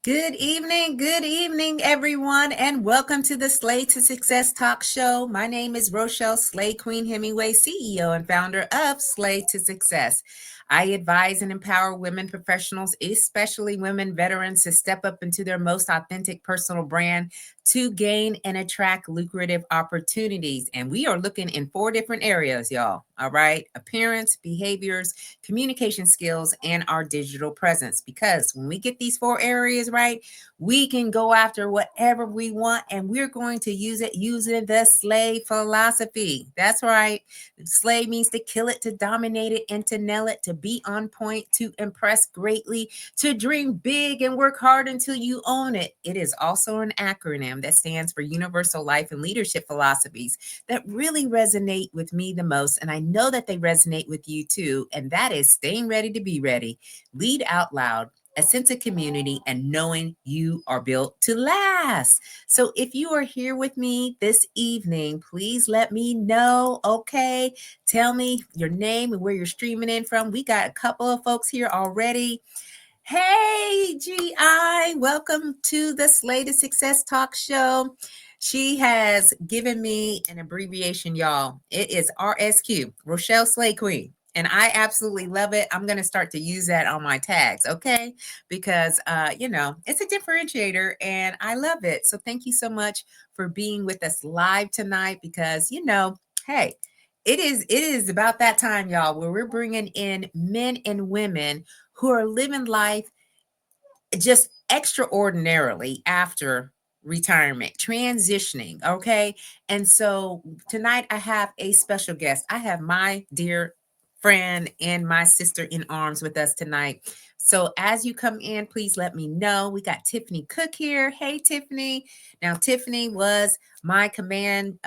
Good evening, everyone, and welcome to the Slay to Success Talk Show. My name is Rochelle Slay Queen Hemingway, CEO and founder of Slay to Success. I advise and empower women professionals, especially women veterans, to step up into their most authentic personal brand to gain and attract lucrative opportunities. And we are looking in 4 different areas, y'all. All right. Appearance, behaviors, communication skills, and our digital presence. Because when we get these 4 areas right, we can go after whatever we want, and we're going to use it using the slay philosophy. That's right. Slay means to kill it, to dominate it, and to nail it, to be on point, to impress greatly, to dream big and work hard until you own it. It is also an acronym that stands for Universal Life and Leadership Philosophies that really resonate with me the most. And I know that they resonate with you too. And that is staying ready to be ready, lead out loud, a sense of community, and knowing you are built to last. So if you are here with me this evening, please let me know. Okay. Tell me your name and where you're streaming in from. We got a couple of folks here already. Hey, GI, welcome to the Slay to Success Talk Show. She has given me an abbreviation, y'all. It is RSQ, Rochelle Slay Queen. And I absolutely love it. I'm going to start to use that on my tags, okay? Because, it's a differentiator and I love it. So thank you so much for being with us live tonight because, hey, it is about that time, y'all, where we're bringing in men and women who are living life just extraordinarily after retirement, transitioning. Okay. And so tonight I have a special guest. I have my dear friend and my sister in arms with us tonight. So as you come in, please let me know. We got Tiffany Cook here. Hey, Tiffany. Now, Tiffany was my command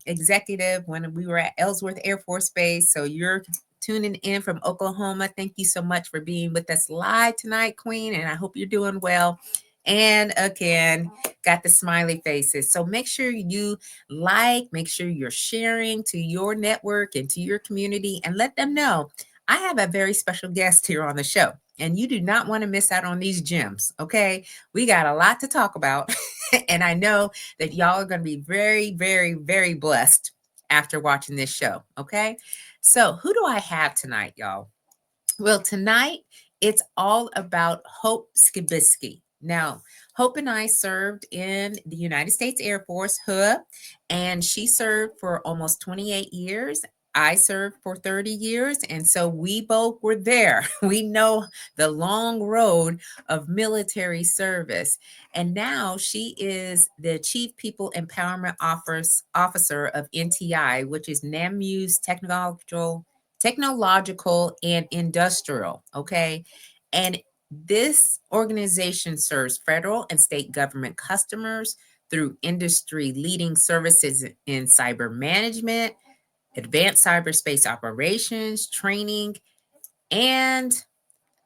executive when we were at Ellsworth Air Force Base. So you're tuning in from Oklahoma. Thank you so much for being with us live tonight, Queen, and I hope you're doing well. And again, got the smiley faces. So make sure you make sure you're sharing to your network and to your community and let them know I have a very special guest here on the show. And you do not want to miss out on these gems, okay? We got a lot to talk about. And I know that y'all are going to be very, very, very blessed after watching this show, okay? So, who do I have tonight, y'all? Well, tonight it's all about Hope Skibitsky. Now, Hope and I served in the United States Air Force, HUA, and she served for almost 28 years. I served for 30 years, and so we both were there. We know the long road of military service. And now she is the Chief People Empowerment Officer of NTI, which is Namau'u's technological and industrial. Okay. And this organization serves federal and state government customers through industry leading services in cyber management, advanced cyberspace operations, training, and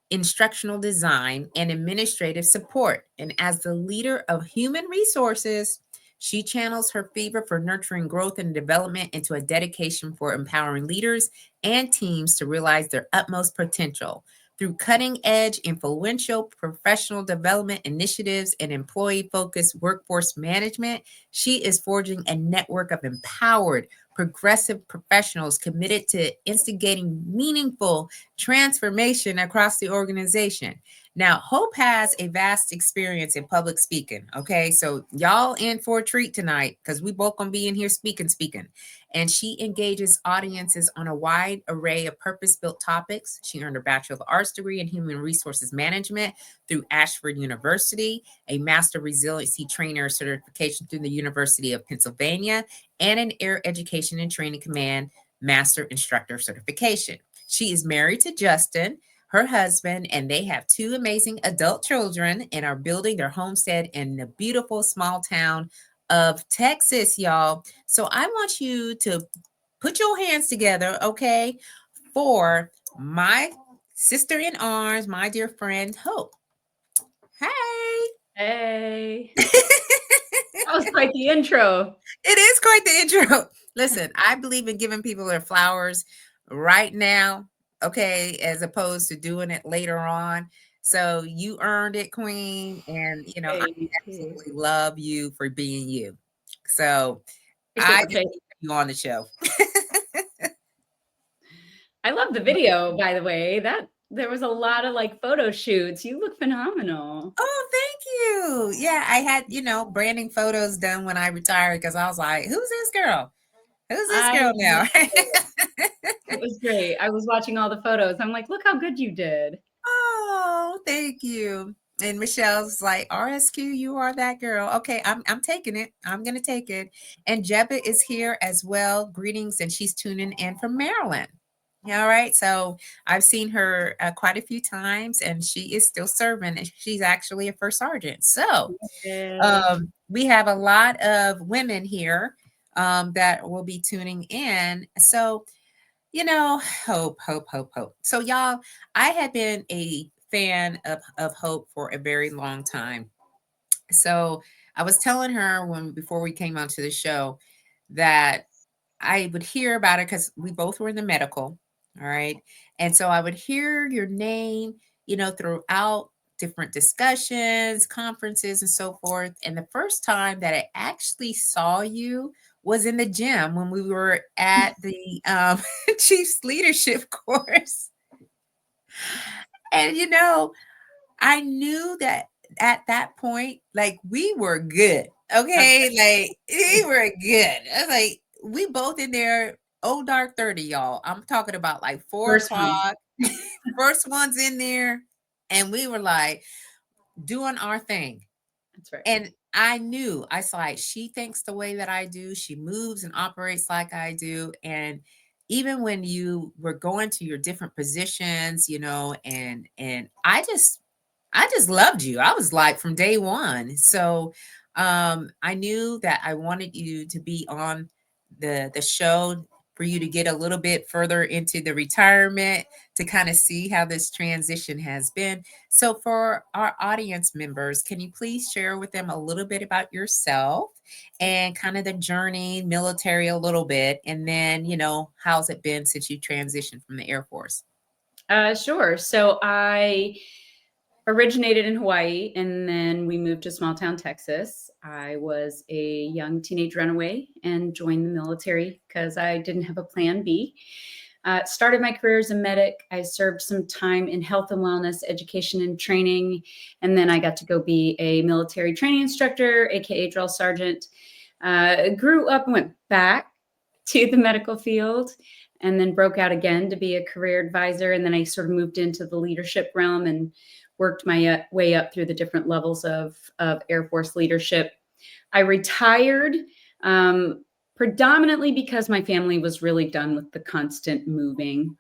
instructional design and administrative support. And as the leader of human resources, she channels her fever for nurturing growth and development into a dedication for empowering leaders and teams to realize their utmost potential. Through cutting edge, influential professional development initiatives and employee focused workforce management, she is forging a network of empowered, progressive professionals committed to instigating meaningful transformation across the organization. Now, Hope has a vast experience in public speaking. Okay, so y'all in for a treat tonight because we both gonna be in here speaking. And she engages audiences on a wide array of purpose-built topics. She earned her Bachelor of Arts degree in Human Resources Management through Ashford University, a Master Resiliency Trainer certification through the University of Pennsylvania, and an Air Education and Training Command Master Instructor certification. She is married to Justin, her husband, and they have 2 amazing adult children and are building their homestead in the beautiful small town of Texas, y'all. So I want you to put your hands together, okay, for my sister in arms, my dear friend, Hope. Hey. Hey. That was quite the intro. It is quite the intro. Listen, I believe in giving people their flowers right now, okay, as opposed to doing it later on. So you earned it, Queen. And, I Thank you. absolutely love you for being you. So Appreciate I the just face. need you on the show. I love the video, by the way. That there was a lot of like photo shoots. You look phenomenal. Oh, thank you. Yeah, I had, branding photos done when I retired because I was like, who's this girl? Who's this I girl now? It was great. I was watching all the photos. I'm like, look how good you did. Oh, thank you. And Michelle's like, RSQ, you are that girl. Okay, I'm taking it. I'm gonna take it. And Jebba is here as well. Greetings, and she's tuning in from Maryland. All right, so I've seen her quite a few times, and she is still serving. And she's actually a first sergeant. So Yay. we have a lot of women here that will be tuning in. So hope, hope, hope, hope. So, y'all, I had been a fan of Hope for a very long time. So, I was telling her before we came onto the show that I would hear about it because we both were in the medical. All right. And so I would hear your name, throughout different discussions, conferences, and so forth. And the first time that I actually saw you was in the gym when we were at the Chiefs leadership course. And, I knew that at that point, like we were good. Okay. Like we were good. I was like, we both in there, old dark 30, y'all. I'm talking about like four First one. o'clock. First ones in there. And we were like doing our thing. That's right. And I knew, I was like, she thinks the way that I do. She moves and operates like I do. And even when you were going to your different positions, and I just loved you. I was like from day one. So I knew that I wanted you to be on the show for you to get a little bit further into the retirement to kind of see how this transition has been. So for our audience members, can you please share with them a little bit about yourself and kind of the journey, military a little bit, and then, how's it been since you transitioned from the Air Force? Sure. So I originated in Hawaii and then we moved to small town Texas. I was a young teenage runaway and joined the military because I didn't have a plan B. Started my career as a medic. I served some time in health and wellness, education and training. And then I got to go be a military training instructor, AKA drill sergeant. Grew up and went back to the medical field and then broke out again to be a career advisor. And then I sort of moved into the leadership realm and worked my way up through the different levels of Air Force leadership. I retired predominantly because my family was really done with the constant moving.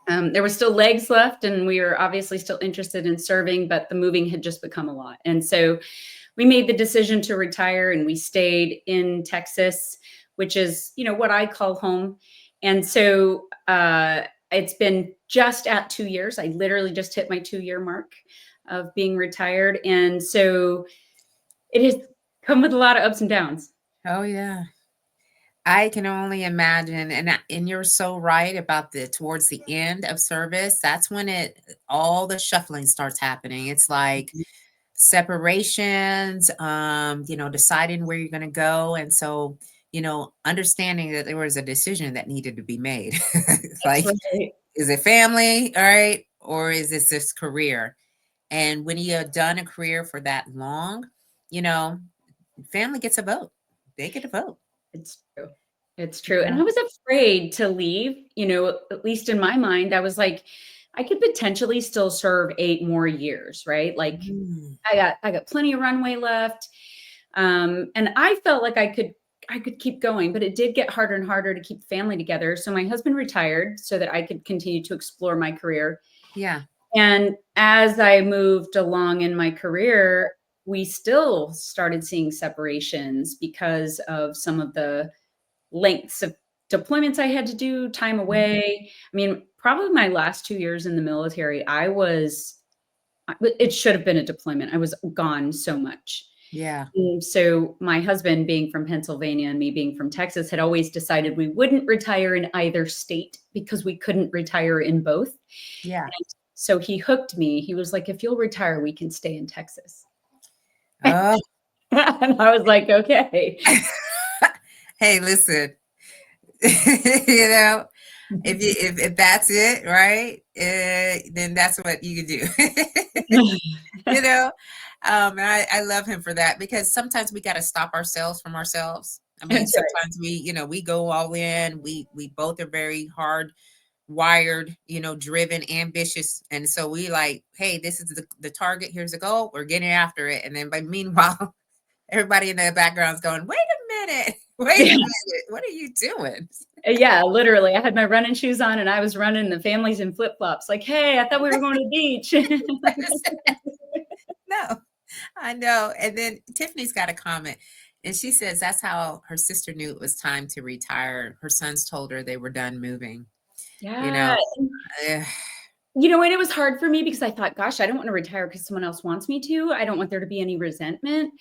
There were still legs left, and we were obviously still interested in serving, but the moving had just become a lot. And so we made the decision to retire, and we stayed in Texas, which is, what I call home. And so it's been just at 2 years. I literally just hit my 2-year mark of being retired. And so it has come with a lot of ups and downs. Oh, yeah. I can only imagine, and you're so right about towards the end of service. That's when all the shuffling starts happening. It's like separations, deciding where you're going to go, and so understanding that there was a decision that needed to be made. That's Like, right. is it family, all right, or is this career? And when you have done a career for that long, family gets a vote. They get a vote. It's true. It's true. And I was afraid to leave, at least in my mind, I was like, I could potentially still serve 8 more years, right? Like Mm. I got plenty of runway left. And I felt like I could keep going, but it did get harder and harder to keep family together. So my husband retired so that I could continue to explore my career. Yeah. And as I moved along in my career, we still started seeing separations because of some of the lengths of deployments I had to do, time away. I mean, probably my last 2 years in the military, it should have been a deployment. I was gone so much. Yeah. And so my husband being from Pennsylvania and me being from Texas had always decided we wouldn't retire in either state because we couldn't retire in both. Yeah. So he hooked me. He was like, if you'll retire, we can stay in Texas. Oh, And I was like, okay. hey, listen, you know, if that's it, right? Then that's what you can do. You know, and I love him for that, because sometimes we got to stop ourselves from ourselves. I mean, That's right. sometimes we go all in. We both are very hard wired, driven, ambitious. And so we like, hey, this is the target. Here's the goal. We're getting after it. And then by meanwhile, everybody in the background's going, wait a minute. Wait a Yeah. minute. What are you doing? Yeah, literally. I had my running shoes on and I was running, the family's in flip-flops. Like, hey, I thought we were going to the beach. No, I know. And then Tiffany's got a comment, and she says that's how her sister knew it was time to retire. Her sons told her they were done moving. You Yeah. know, eh, And it was hard for me because I thought, gosh, I don't want to retire because someone else wants me to. I don't want there to be any resentment.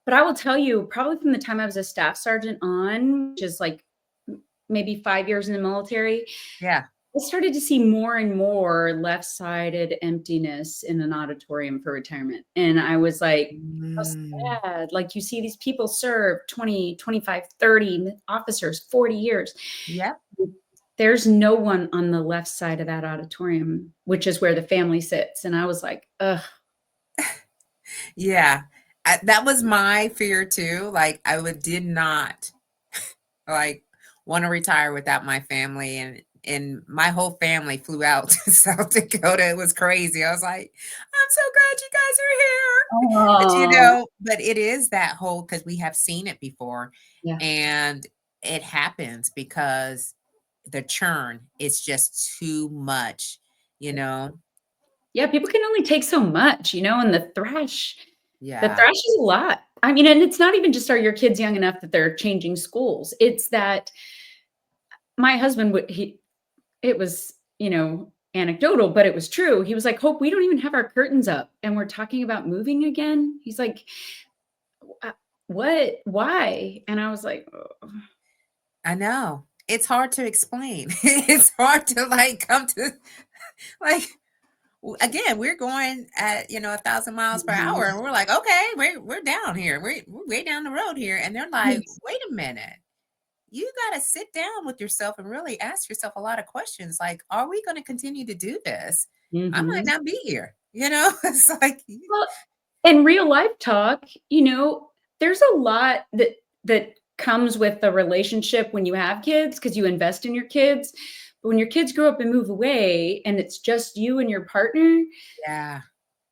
But I will tell you, probably from the time I was a staff sergeant on, which is like maybe 5 years in the military, yeah. I started to see more and more left-sided emptiness in an auditorium for retirement. And I was like, how Mm, sad. Like, you see these people serve 20, 25, 30 officers, 40 years. yeah. There's no one on the left side of that auditorium, which is where the family sits. And I was like, ugh. Yeah. That was my fear too. Like did not like want to retire without my family, and my whole family flew out to South Dakota. It was crazy. I was like, I'm so glad you guys are here. But Oh, but it is that whole, because we have seen it before, yeah. and it happens because the churn is just too much, you know. Yeah, people can only take so much, and the Yeah. thrash is a lot. I mean, and it's not even just, are your kids young enough that they're changing schools? It's that my husband would he it was, anecdotal, but it was true. He was like, "Hope, we don't even have our curtains up and we're talking about moving again." He's like, What? Why?" And I was like, "Oh." I know. It's hard to explain. It's hard to like come to like again, we're going at 1,000 miles per hour, Mhm. and we're like, okay, we're down here. We're way down the road here. And they're like, Yes. wait a minute. You gotta sit down with yourself and really ask yourself a lot of questions. Like, are we gonna continue to do this? I might Mhm. not be here. It's like, Well, in real life talk, there's a lot that comes with the relationship when you have kids because you invest in your kids. But when your kids grow up and move away and it's just you and your partner, yeah,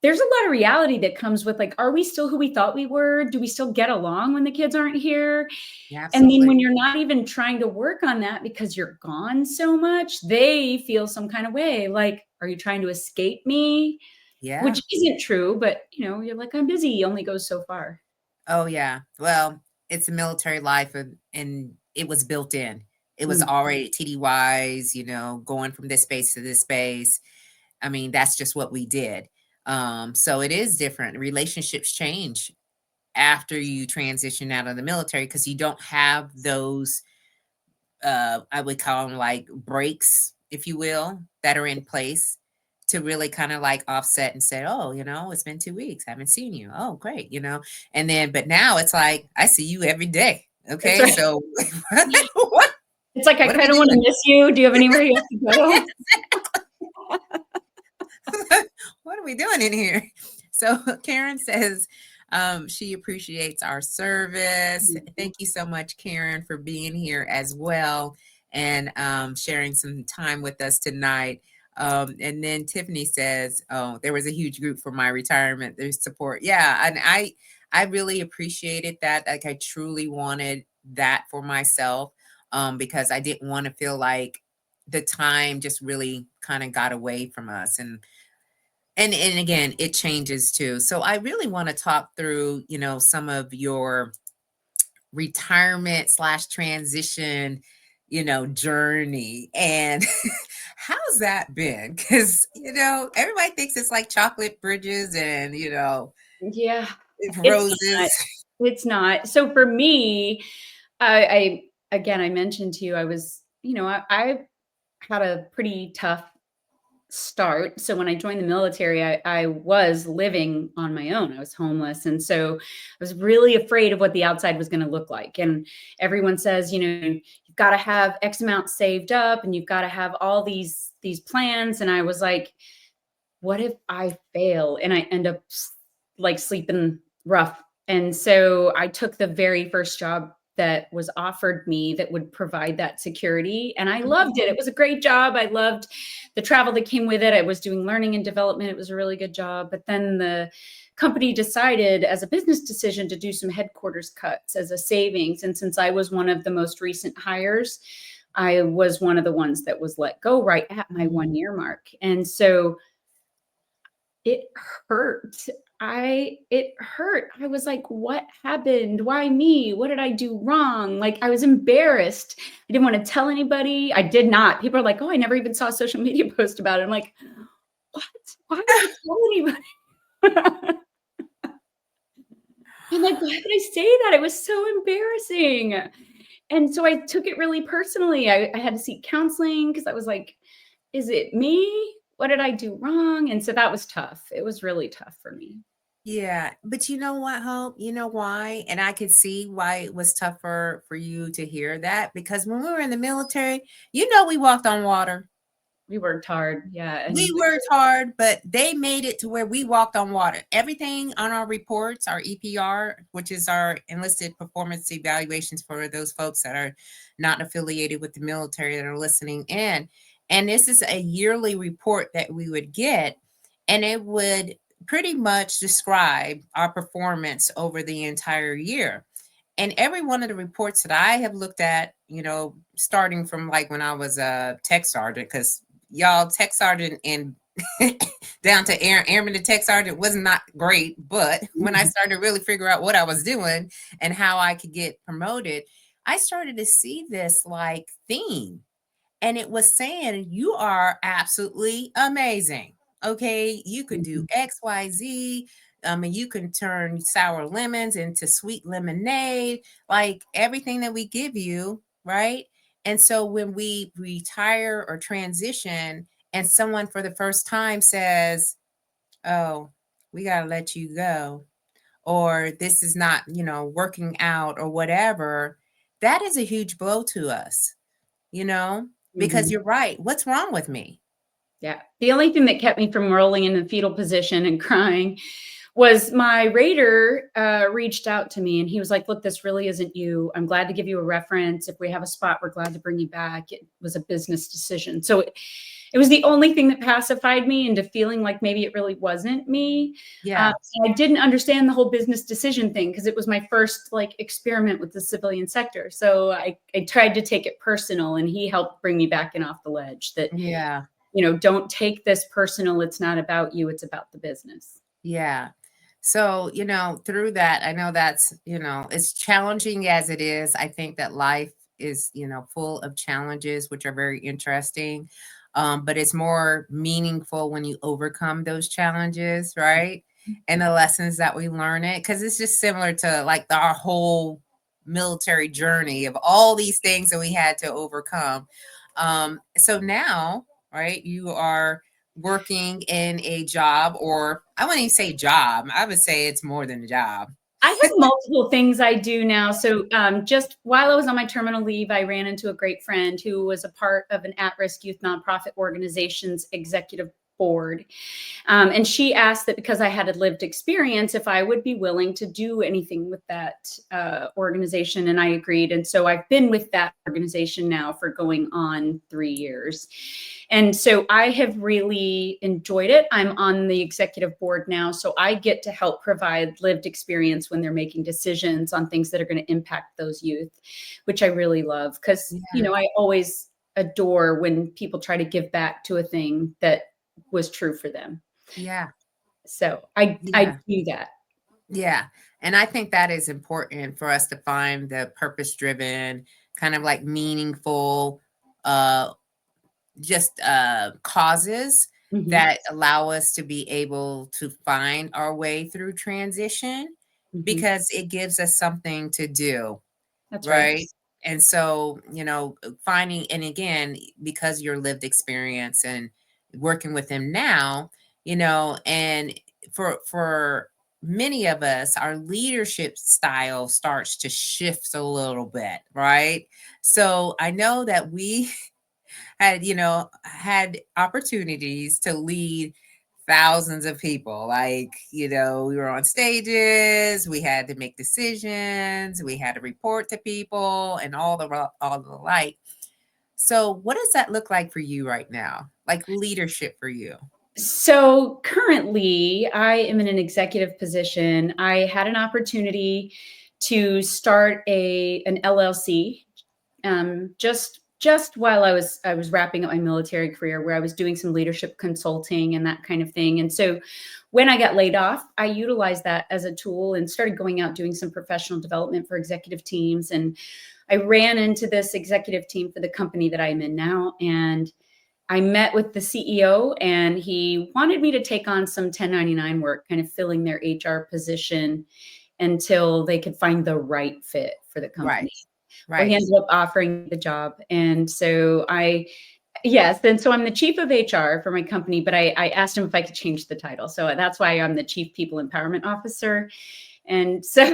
there's a lot of reality that comes with, like, are we still who we thought we were? Do we still get along when the kids aren't here? yeah, And then absolutely. when you're not even trying to work on that because you're gone so much, they feel some kind of way. Like, are you trying to escape me? Yeah. Which isn't true, but, you're like, "I'm busy," only goes so far. Oh, yeah. Well, it's a military life, and it was built in. It was Mm, already TDYs, going from this space to this space. I mean, that's just what we did. So it is different. Relationships change after you transition out of the military, because you don't have those, I would call them like breaks, if you will, that are in place to really kind of like offset and say, oh, it's been 2 weeks. I haven't seen you. Oh, great. And then, but now it's like, I see you every day. that's Okay. right. So what, It's like, "I what are we kinda wanna doing? miss you. Do you have anywhere you have to go?" What are we doing in here? So Karen says she appreciates our service. Mhm. Thank you so much, Karen, for being here as well, and sharing some time with us tonight. And then Tiffany says, "Oh, there was a huge group for my retirement. There's support. Yeah, and I really appreciated that. Like I truly wanted that for myself, because I didn't want to feel like the time just really kind of got away from us, and again, it changes too. So I really want to talk through, some of your retirement slash transition, journey, and how's that been? Because everybody thinks it's like chocolate bridges and Yeah, it's not. roses. It's not. So for me, I again, I mentioned to you, I was, I had a pretty tough start. So when I joined the military, I was living on my own. I was homeless. And so I was really afraid of what the outside was going to look like. And everyone says, you've got to have X amount saved up and you've got to have all these plans. And I was like, what if I fail and I end up like sleeping rough? And so I took the very first job that was offered me that would provide that security. And I loved it. It was a great job. I loved the travel that came with it. I was doing learning and development. It was a really good job. But then the company decided as a business decision to do some headquarters cuts as a savings. And since I was one of the most recent hires, I was one of the ones that was let go right at my 1 year mark. And so it hurt. It hurt. I was like, what happened? Why me? What did I do wrong? Like, I was embarrassed. I didn't want to tell anybody. I did not. People are like, oh, I never even saw a social media post about it. I'm like, what? Why would I tell anybody? I'm like, why did I say that? It was so embarrassing. And so I took it really personally. I had to seek counseling because I was like, is it me? What did I do wrong? And so that was tough. It was really tough for me. Yeah, but you know what, Hope? You know why? And I could see why it was tougher for you to hear that because when we were in the military, we walked on water. We worked hard. Yeah. We And worked hard, but they made it to where we walked on water. Everything on our reports, our EPR, which is our enlisted performance evaluations for those folks that are not affiliated with the military that are listening in. And this is a yearly report that we would get, and it would pretty much describe our performance over the entire year. And every one of the reports that I have looked at, starting from like when I was a tech sergeant, because y'all, tech sergeant and down to airman to tech sergeant was not great. But when I started to really figure out what I was doing and how I could get promoted, I started to see this like theme. And it was saying, you are absolutely amazing. Okay. You can do Mhm. XYZ. And you can turn sour lemons into sweet lemonade, like everything that we give you, right? And so when we retire or transition, and someone for the first time says, oh, we got to let you go, or this is not, working out, or whatever, that is a huge blow to us, you know, because Mhm. you're right. What's wrong with me? Yeah. The only thing that kept me from rolling in the fetal position and crying was my rater reached out to me and he was like, look, this really isn't you. I'm glad to give you a reference. If we have a spot, we're glad to bring you back. It was a business decision. So it was the only thing that pacified me into feeling like maybe it really wasn't me. Yeah. I didn't understand the whole business decision thing because it was my first like experiment with the civilian sector. So I tried to take it personal and he helped bring me back in off the ledge that, Yeah. don't take this personal. It's not about you. It's about the business. Yeah. So, through that, I know that's, as challenging as it is, I think that life is, full of challenges, which are very interesting. But it's more meaningful when you overcome those challenges, right? And the lessons that we learn it, because it's just similar to like our whole military journey of all these things that we had to overcome. So now, right, you are working in a job, or I wouldn't even say job. I would say it's more than a job. I have multiple things I do now. So just while I was on my terminal leave, I ran into a great friend who was a part of an at-risk youth nonprofit organization's executive board. And she asked that because I had a lived experience, if I would be willing to do anything with that organization. And I agreed. And so I've been with that organization now for going on 3 years. And so I have really enjoyed it. I'm on the executive board now. So I get to help provide lived experience when they're making decisions on things that are going to impact those youth, which I really love because, Yeah. I always adore when people try to give back to a thing that was true for them. Yeah. So I Yeah. do that. Yeah. And I think that is important for us to find the purpose driven, kind of like meaningful, uh, just causes Mhm, that allow us to be able to find our way through transition, mhm. because it gives us something to do. That's right. Right. And so, finding, and again, because your lived experience and working with them now, and for many of us, our leadership style starts to shift a little bit, right? So I know that we had opportunities to lead thousands of people. Like, we were on stages, we had to make decisions, we had to report to people and all the like. So what does that look like for you right now? Like leadership for you? So currently, I am in an executive position. I had an opportunity to start an LLC, just while I was wrapping up my military career, where I was doing some leadership consulting and that kind of thing. And so when I got laid off, I utilized that as a tool and started going out doing some professional development for executive teams. And I ran into this executive team for the company that I'm in now, and I met with the CEO, and he wanted me to take on some 1099 work, kind of filling their HR position until they could find the right fit for the company. Right. Well, he Right. ended up offering the job. And so yes. And so I'm the chief of HR for my company, but I asked him if I could change the title. So that's why I'm the chief people empowerment officer. And so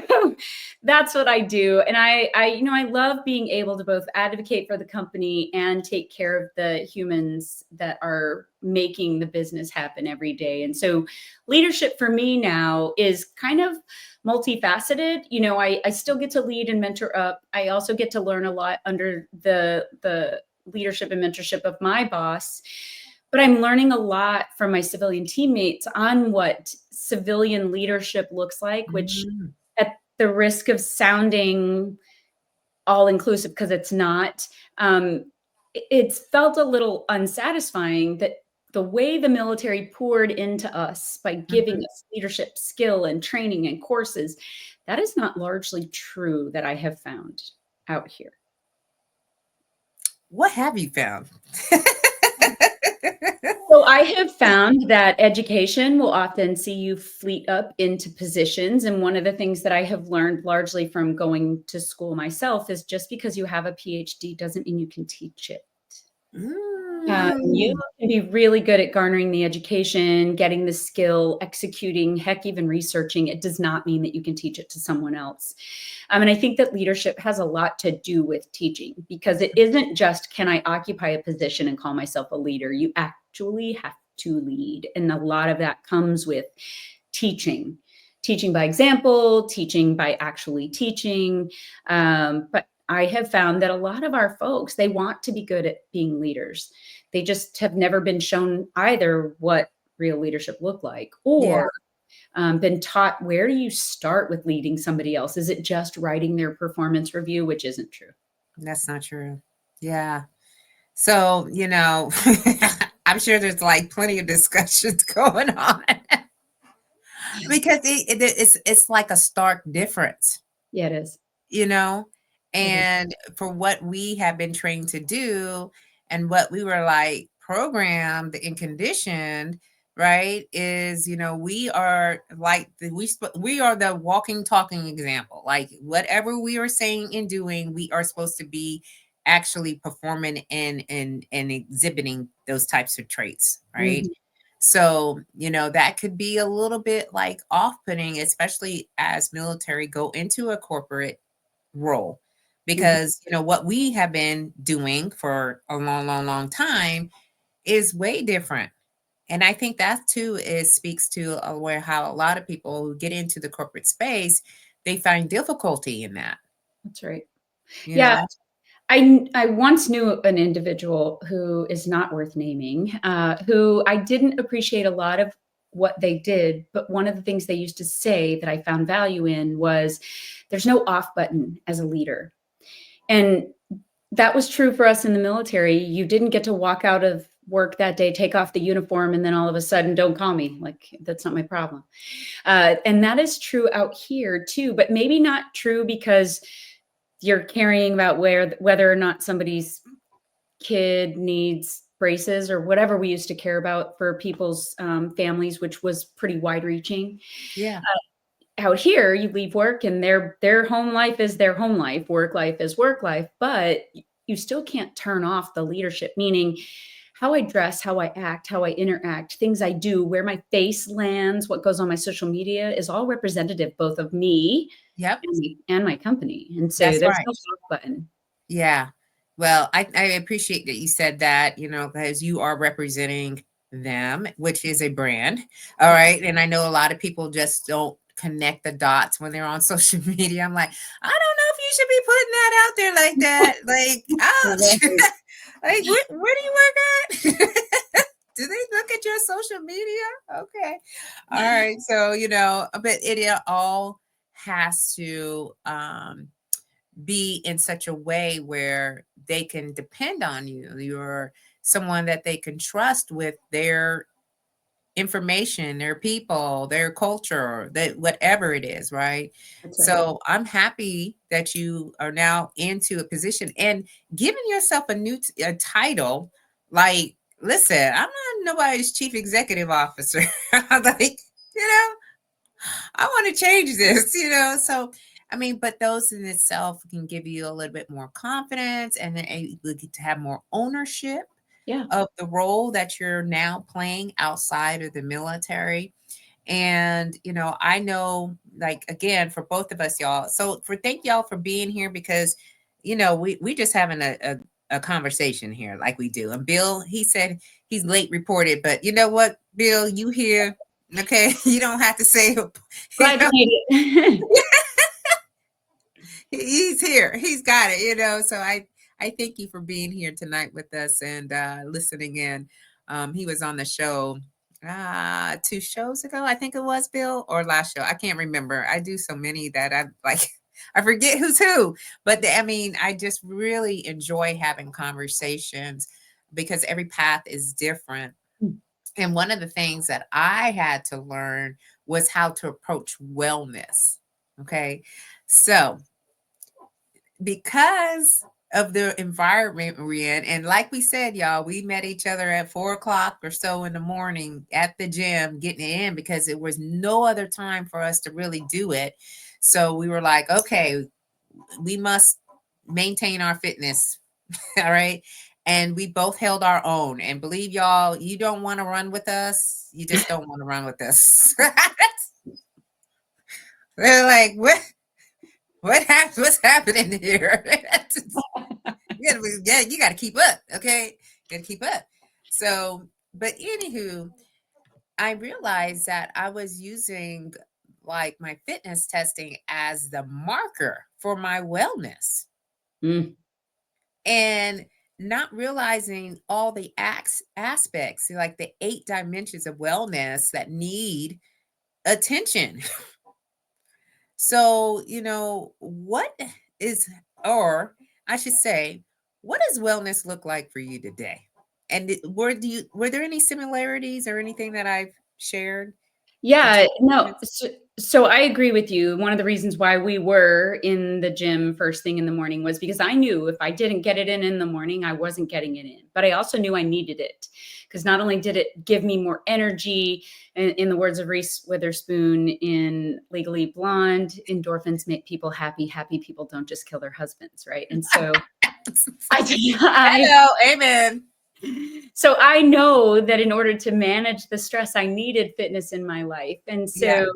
that's what I do. And I love being able to both advocate for the company and take care of the humans that are making the business happen every day. And so leadership for me now is kind of multifaceted. I still get to lead and mentor up. I also get to learn a lot under the leadership and mentorship of my boss. But I'm learning a lot from my civilian teammates on what civilian leadership looks like, which, Mhm. at the risk of sounding all inclusive, because it's not, it's felt a little unsatisfying that the way the military poured into us by giving Mhm. us leadership skill and training and courses, that is not largely true that I have found out here. What have you found? So I have found that education will often see you fleet up into positions. And one of the things that I have learned largely from going to school myself is just because you have a PhD doesn't mean you can teach it. You Mm. can be really good at garnering the education, getting the skill, executing, heck, even researching. It does not mean that you can teach it to someone else. And I think that leadership has a lot to do with teaching, because it isn't just, can I occupy a position and call myself a leader? You actually have to lead. And a lot of that comes with teaching. Teaching by example, teaching by actually teaching. But I have found that a lot of our folks, they want to be good at being leaders. They just have never been shown either what real leadership looked like, Yeah, or been taught, where do you start with leading somebody else? Is it just writing their performance review, which isn't true? that's not true. Yeah. So, I'm sure there's like plenty of discussions going on because it's like a stark difference, Yeah, it is. you know, It is. and for what we have been trained to do and what we were like programmed and conditioned, right, is we are like we are the walking talking example. Like whatever we are saying and doing, we are supposed to be actually performing and exhibiting those types of traits, right? Mhm. So, that could be a little bit like off-putting, especially as military go into a corporate role. Mhm. Because, what we have been doing for a long, long, long time is way different. And I think that too is speaks to where how a lot of people who get into the corporate space, they find difficulty in that, That's right. you Yeah. know? I once knew an individual who is not worth naming, who I didn't appreciate a lot of what they did, but one of the things they used to say that I found value in was, there's no off button as a leader. And that was true for us in the military. You didn't get to walk out of work that day, take off the uniform, and then all of a sudden, don't call me. Like, that's not my problem. And that is true out here too, but maybe not true because you're caring about whether or not somebody's kid needs braces or whatever we used to care about for people's families, which was pretty wide reaching. Yeah. Out here, you leave work and their home life is their home life is work life, but you still can't turn off the leadership, meaning, how I dress, how I act, how I interact, things I do, where my face lands, what goes on my social media is all representative both of me Yep, and my company. And so that's there's right. no off button. Yeah. Well, I appreciate that you said that, because you are representing them, which is a brand. All Yeah. right. And I know a lot of people just don't connect the dots when they're on social media. I'm like, I don't know if you should be putting that out there like that. Like, ouch. Like, where do you work at? Do they look at your social media? Okay. All right. So, but it all has to be in such a way where they can depend on you. You're someone that they can trust with their information, their people, their culture, that whatever it is, right? That's right. So I'm happy that you are now into a position and giving yourself a new a title. Like, listen, I'm not nobody's chief executive officer. Like, you know, I want to change this. So, I mean, but those in itself can give you a little bit more confidence and then able to have more ownership Yeah. of the role that you're now playing outside of the military. And, I know, like, again, for both of us, y'all. So, thank y'all for being here because, we just having a conversation here like we do. And Bill, he said he's late reported, but you know what, Bill, you here. Okay. You don't have to say, Glad you made it. he's here. He's got it. So I thank you for being here tonight with us and listening in. He was on the show 2 shows ago, I think it was, Bill, or last show. I can't remember. I do so many that I like I forget who's who. But I mean, I just really enjoy having conversations because every path is different. And one of the things that I had to learn was how to approach wellness. Okay. So because of the environment we're in. And like we said, y'all, we met each other at 4 o'clock or so in the morning at the gym, getting it in because it was no other time for us to really do it. So we were like, okay, we must maintain our fitness. All right. And we both held our own. And believe y'all, you don't want to run with us. You just don't want to run with us. They're like, what's happening here? You got to keep up. Okay. Got to keep up. So, but anywho, I realized that I was using like my fitness testing as the marker for my wellness Mm, and not realizing all the aspects, like the 8 dimensions of wellness that need attention. So, what is, or I should say, what does wellness look like for you today? And were there any similarities or anything that I've shared that yeah, you no, so I agree with you. One of the reasons why we were in the gym first thing in the morning was because I knew if I didn't get it in the morning, I wasn't getting it in. But I also knew I needed it because not only did it give me more energy, in the words of Reese Witherspoon in Legally Blonde, endorphins make people happy. Happy people don't just kill their husbands, right? And so I Hello, amen. so I know that in order to manage the stress, I needed fitness in my life. And Yeah. so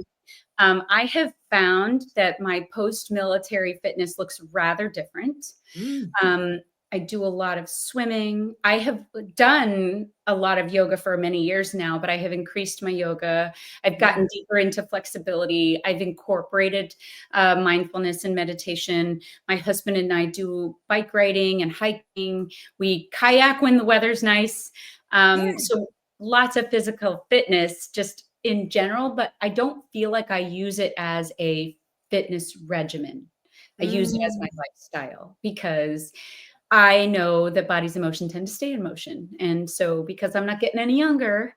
I have found that my post-military fitness looks rather different. Mm, I do a lot of swimming. I have done a lot of yoga for many years now, but I have increased my yoga. I've yeah. gotten deeper into flexibility. I've incorporated mindfulness and meditation. My husband and I do bike riding and hiking. We kayak when the weather's nice. Yeah. So lots of physical fitness just in general, but I don't feel like I use it as a fitness regimen. I use it as my Mm, lifestyle because I know that body's emotion tend to stay in motion. And so because I'm not getting any younger,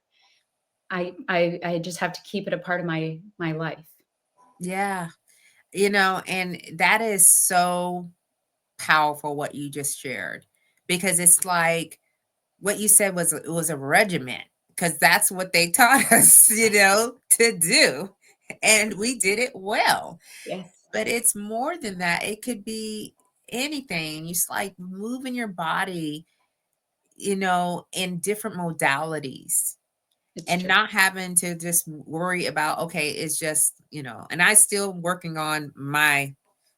I just have to keep it a part of my life. yeah. And that is so powerful what you just shared because it's like what you said was it was a regiment because that's what they taught us, to do. And we did it well. Yes. But it's more than that. It could be anything. It's like moving your body, in different modalities It's and true. not having to just worry about, okay, it's just, and I still working on my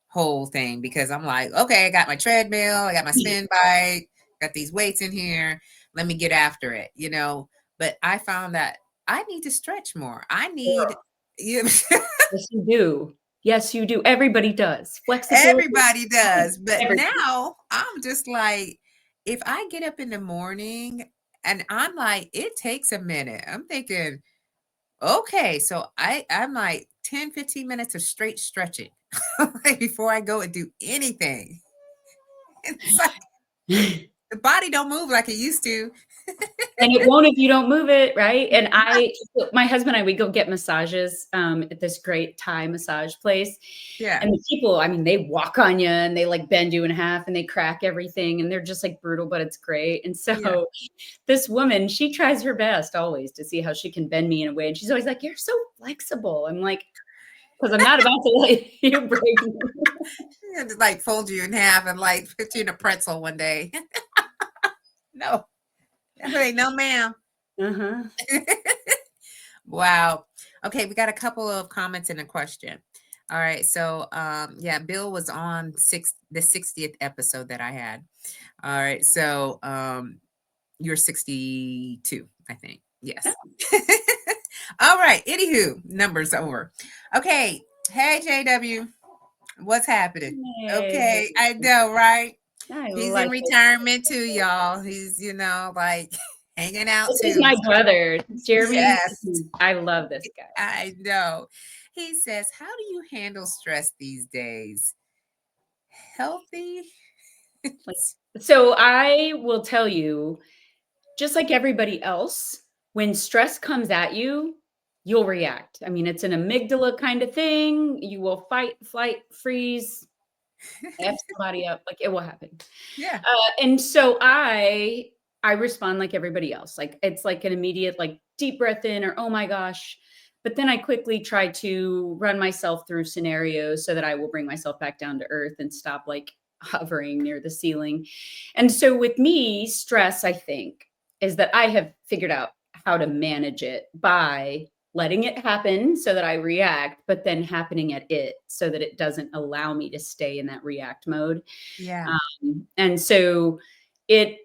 whole thing because I'm like, okay, I got my treadmill, I got my spin bike, got these weights in here. Let me get after it, But I found that I need to stretch more. I need, you Yes, you do. Yes, you do. Everybody does. Flexibility. everybody does. But Everybody. now I'm just like, if I get up in the morning and I'm like, it takes a minute. I'm thinking, okay, so I'm like 10, 15 minutes of straight stretching like before I go and do anything. It's like the body don't move like it used to. And it won't if you don't move it, right? And my husband and I, we go get massages at this great Thai massage place. Yeah. And the people, I mean, they walk on you and they like bend you in half and they crack everything and they're just like brutal, but it's great. And Yeah. so this woman, she tries her best always to see how she can bend me in a way. And she's always like, "You're so flexible." I'm like, because I'm not about to let you break me. Yeah, just like fold you in half and like put you in a pretzel one day. No. Like, no, ma'am. Uh-huh. Wow. Okay, we got a couple of comments and a question. All right. So yeah, Bill was on the 60th episode that I had. All right. So you're 62, I think. Yes. All right. Anywho, numbers over. Okay. Hey JW, what's happening? Hey, Okay, I know, right? I He's in like it. retirement too, y'all. He's, like hanging out This is too. my brother, Jeremy. Yes, I love this guy. I know. He says, how do you handle stress these days? Healthy? Like, so I will tell you, just like everybody else, when stress comes at you, you'll react. I mean, it's an amygdala kind of thing. You will fight, flight, freeze, F somebody up. Like it will happen. Yeah. And so I respond like everybody else. Like it's like an immediate like deep breath in or oh my gosh. But then I quickly try to run myself through scenarios so that I will bring myself back down to earth and stop like hovering near the ceiling. And so with me, stress, I think, is that I have figured out how to manage it by letting it happen so that I react, but then happening at it so that it doesn't allow me to stay in that react mode. Yeah. And so it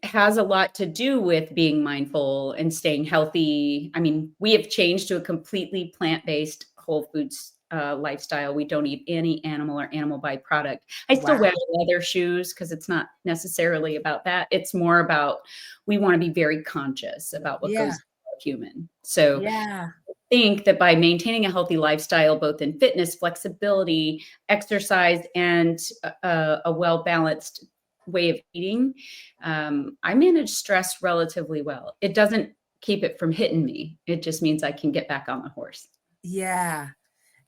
has a lot to do with being mindful and staying healthy. I mean, we have changed to a completely plant-based whole foods lifestyle. We don't eat any animal or animal byproduct. I still Wow. wear leather shoes because it's not necessarily about that. It's more about we want to be very conscious about what Yeah. goes into our human. So Yeah. think that by maintaining a healthy lifestyle, both in fitness, flexibility, exercise, and a well-balanced way of eating, I manage stress relatively well. It doesn't keep it from hitting me. It just means I can get back on the horse. Yeah.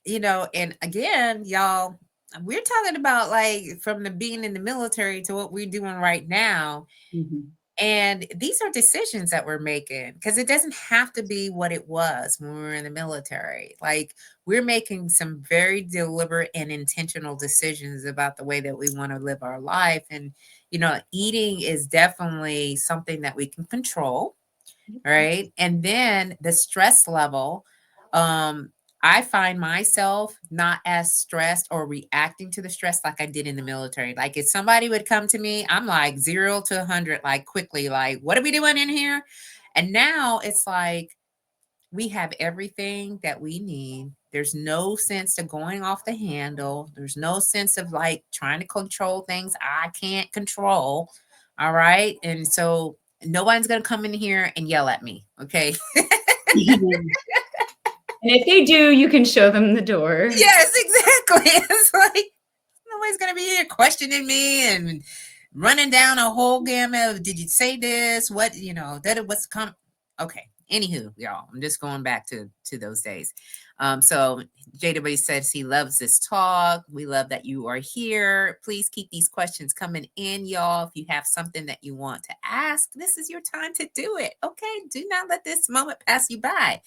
And again, y'all, we're talking about like from the being in the military to what we're doing right now. Mhm. And these are decisions that we're making because it doesn't have to be what it was when we were in the military. Like we're making some very deliberate and intentional decisions about the way that we want to live our life. And, eating is definitely something that we can control, right? And then the stress level, um, I find myself not as stressed or reacting to the stress like I did in the military. Like if somebody would come to me, I'm like 0 to 100, like quickly, like, what are we doing in here? And now it's like we have everything that we need. There's no sense of going off the handle. There's no sense of like trying to control things I can't control. All right. And so no one's going to come in here and yell at me. Okay. And if they do, you can show them the door. Yes, exactly. It's like nobody's gonna be here questioning me and running down a whole gamut of did you say this? What that it was come okay. Anywho, y'all, I'm just going back to those days. So JW says he loves this talk. We love that you are here. Please keep these questions coming in, y'all. If you have something that you want to ask, this is your time to do it. Okay. Do not let this moment pass you by.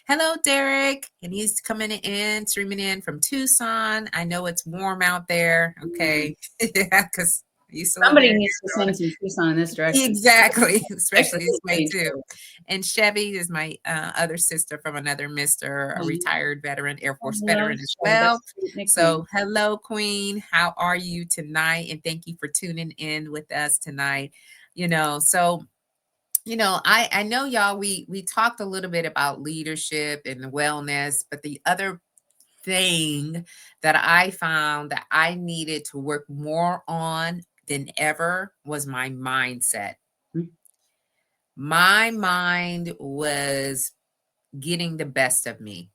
Hello, Derek. And he's coming in, streaming in from Tucson. I know it's warm out there. Okay. Yeah, because You still a Somebody very needs to good send some Tucson in this direction. Exactly, Texas especially this is way too. dangerous. And Chevy is my other sister from another mister, a retired veteran, Air I Force love veteran as Chevy. That's well. a sweet nickname. So, hello, Queen. How are you tonight? And thank you for tuning in with us tonight. So I know y'all. We talked a little bit about leadership and wellness, but the other thing that I found that I needed to work more on than ever was my mindset. Mm. My mind was getting the best of me.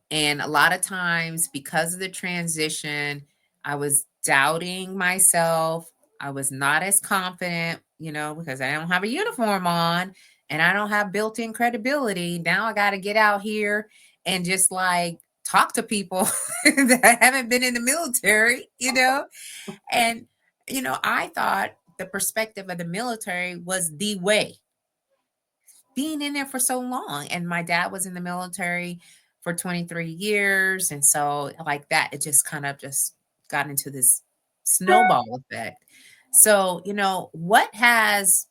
And a lot of times, because of the transition, I was doubting myself. I was not as confident, because I don't have a uniform on and I don't have built in credibility. Now I got to get out here and just like talk to people that haven't been in the military, And, I thought the perspective of the military was the way, being in there for so long. And my dad was in the military for 23 years. And so like that, it just kind of just got into this snowball effect. So, what has,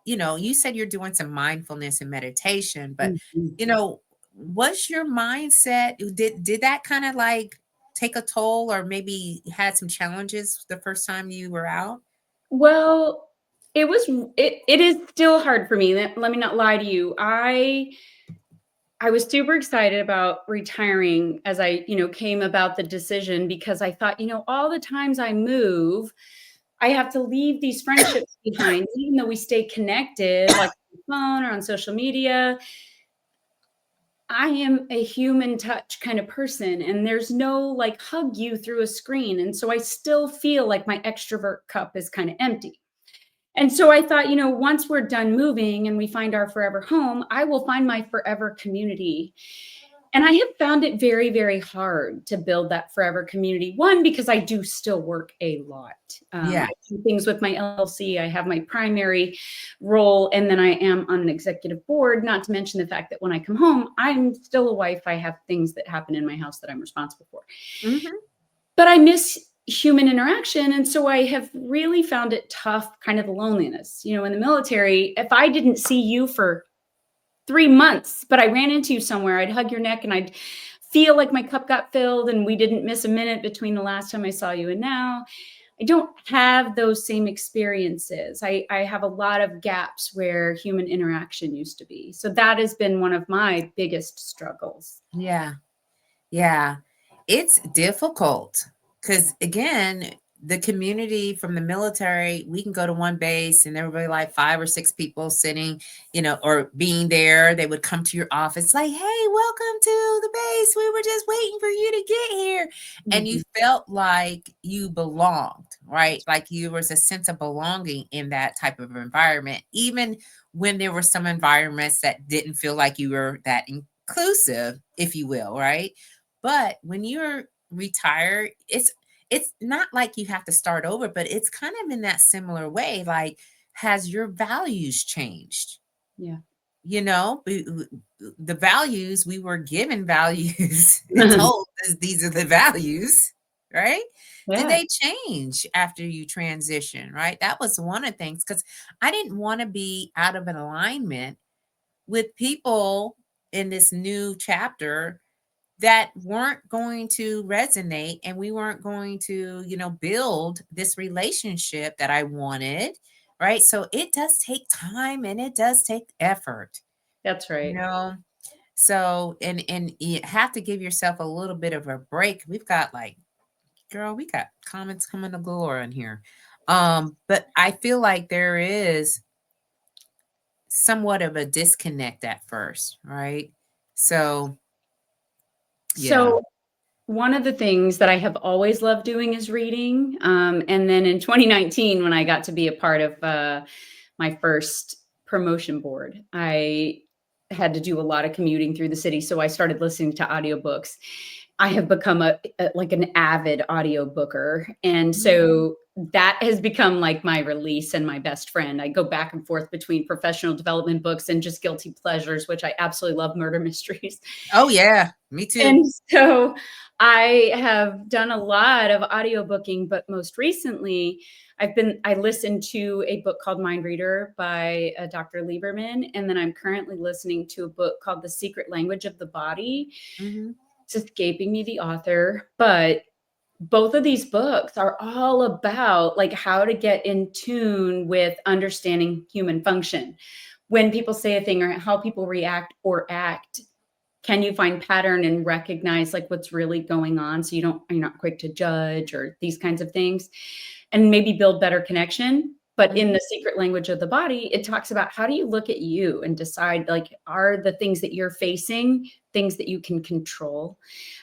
you said you're doing some mindfulness and meditation, but Mhm. what's your mindset? Did that kind of like take a toll or maybe had some challenges the first time you were out? Well, it is still hard for me. Let me not lie to you. I was super excited about retiring as I, came about the decision because I thought, all the times I move, I have to leave these friendships behind, even though we stay connected, like on the phone or on social media. I am a human touch kind of person, and there's no like hug you through a screen. And so I still feel like my extrovert cup is kind of empty. And so I thought, once we're done moving and we find our forever home, I will find my forever community. And I have found it very, very hard to build that forever community. One, because I do still work a lot. Yeah. I do things with my LLC. I have my primary role, and then I am on an executive board, not to mention the fact that when I come home, I'm still a wife. I have things that happen in my house that I'm responsible for. Mm-hmm. But I miss human interaction. And so I have really found it tough, kind of the loneliness. In the military, if I didn't see you for 3 months, but I ran into you somewhere, I'd hug your neck and I'd feel like my cup got filled and we didn't miss a minute between the last time I saw you and now. I don't have those same experiences. I have a lot of gaps where human interaction used to be. So that has been one of my biggest struggles. Yeah. Yeah. It's difficult because, again, the community from the military, we can go to one base and there would be like 5 or 6 people sitting, or being there. They would come to your office like, hey, welcome to the base. We were just waiting for you to get here. And you Mhm. felt like you belonged, right? Like you was a sense of belonging in that type of environment, even when there were some environments that didn't feel like you were that inclusive, if you will, right? But when you're retired, it's not like you have to start over, but it's kind of in that similar way. Like, has your values changed? Yeah. The values we were given values and told these are the values, right? Did Yeah. they change after you transition? Right. That was one of the things because I didn't want to be out of an alignment with people in this new chapter that weren't going to resonate and we weren't going to, build this relationship that I wanted, right? So it does take time and it does take effort, That's you right. know. So and you have to give yourself a little bit of a break. We've got like, girl, we got comments coming to galore in here. But I feel like there is somewhat of a disconnect at first, right? So yeah. So one of the things that I have always loved doing is reading. And then in 2019, when I got to be a part of my first promotion board, I had to do a lot of commuting through the city. So I started listening to audiobooks. I have become like an avid audiobooker. And so that has become like my release and my best friend. I go back and forth between professional development books and just guilty pleasures, which I absolutely love, murder mysteries. Oh yeah, me too. And so I have done a lot of audiobooking, but most recently I listened to a book called Mind Reader by Dr. Lieberman, and then I'm currently listening to a book called The Secret Language of the Body. Mhm. It's escaping me the author, but both of these books are all about like how to get in tune with understanding human function. When people say a thing or how people react or act, can you find pattern and recognize like what's really going on so you're not quick to judge or these kinds of things, and maybe build better connection. But in Mhm. the secret language of the body, it talks about how do you look at you and decide like, are the things that you're facing things that you can control?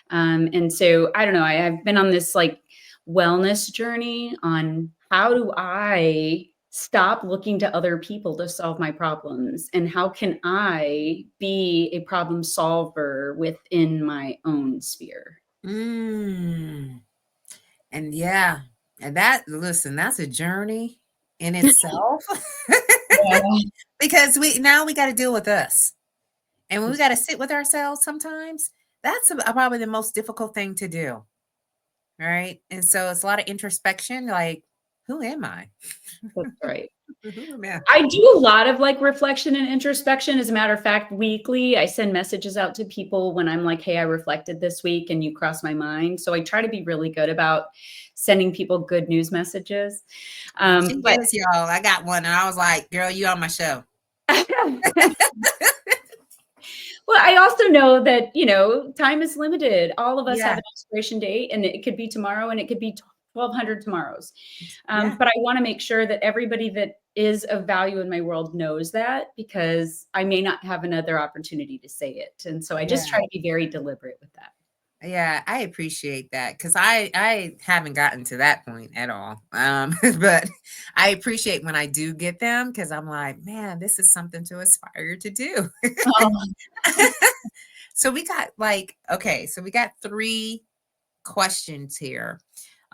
And so I don't know, I've been on this like wellness journey on how do I stop looking to other people to solve my problems, and how can I be a problem solver within my own sphere. Mm. And yeah, and listen, that's a journey in itself. Yeah. Because we got to deal with us. And when we got to sit with ourselves sometimes, that's probably the most difficult thing to do. Right. And so it's a lot of introspection, like, who am I? That's right. Who am I? I do a lot of like reflection and introspection. As a matter of fact, weekly, I send messages out to people when I'm like, hey, I reflected this week and you crossed my mind. So I try to be really good about sending people good news messages. She But is, y'all. I got one and I was like, girl, you on my show. well, I also know that, time is limited. All of us have Yeah. an expiration date, and it could be tomorrow and it could be 1,200 tomorrows. Yeah. But I want to make sure that everybody that is of value in my world knows that, because I may not have another opportunity to say it. And so I just Yeah. try to be very deliberate with that. Yeah, I appreciate that because I haven't gotten to that point at all. But I appreciate when I do get them because I'm like, man, this is something to aspire to do. Oh, So we got like, okay, so we got 3 questions here.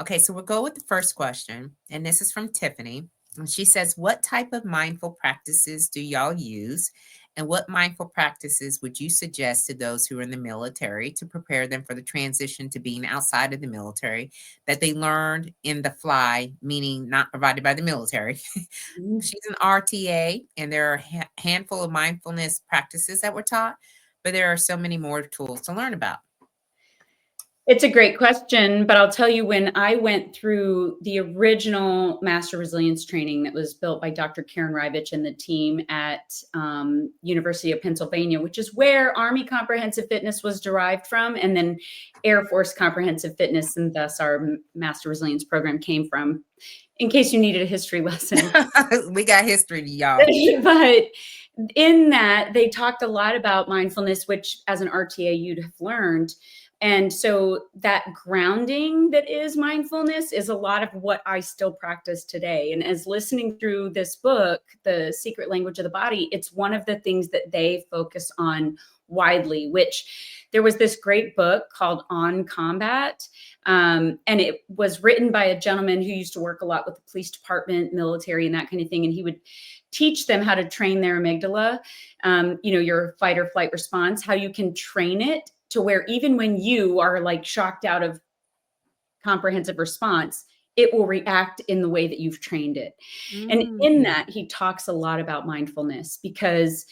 Okay, so we'll go with the first question, and this is from Tiffany. And she says, what type of mindful practices do y'all use? And what mindful practices would you suggest to those who are in the military to prepare them for the transition to being outside of the military that they learned in the fly, meaning not provided by the military? She's an RTA, and there are a handful of mindfulness practices that were taught, but there are so many more tools to learn about. it's a great question, but I'll tell you, when I went through the original Master Resilience training that was built by Dr. Karen Rivich and the team at University of Pennsylvania, which is where Army Comprehensive Fitness was derived from, and then Air Force Comprehensive Fitness, and thus our Master Resilience program came from, in case you needed a history lesson. We got history, y'all. But in that, they talked a lot about mindfulness, which as an RTA you'd have learned. And so that grounding that is mindfulness is a lot of what I still practice today. And as listening through this book, The Secret Language of the Body, it's one of the things that they focus on widely, which there was this great book called On Combat. And it was written by a gentleman who used to work a lot with the police department, military, and that kind of thing. And he would teach them how to train their amygdala, your fight or flight response, how you can train it to where even when you are like shocked out of comprehensive response, it will react in the way that you've trained it. And in Mm. that, he talks a lot about mindfulness because,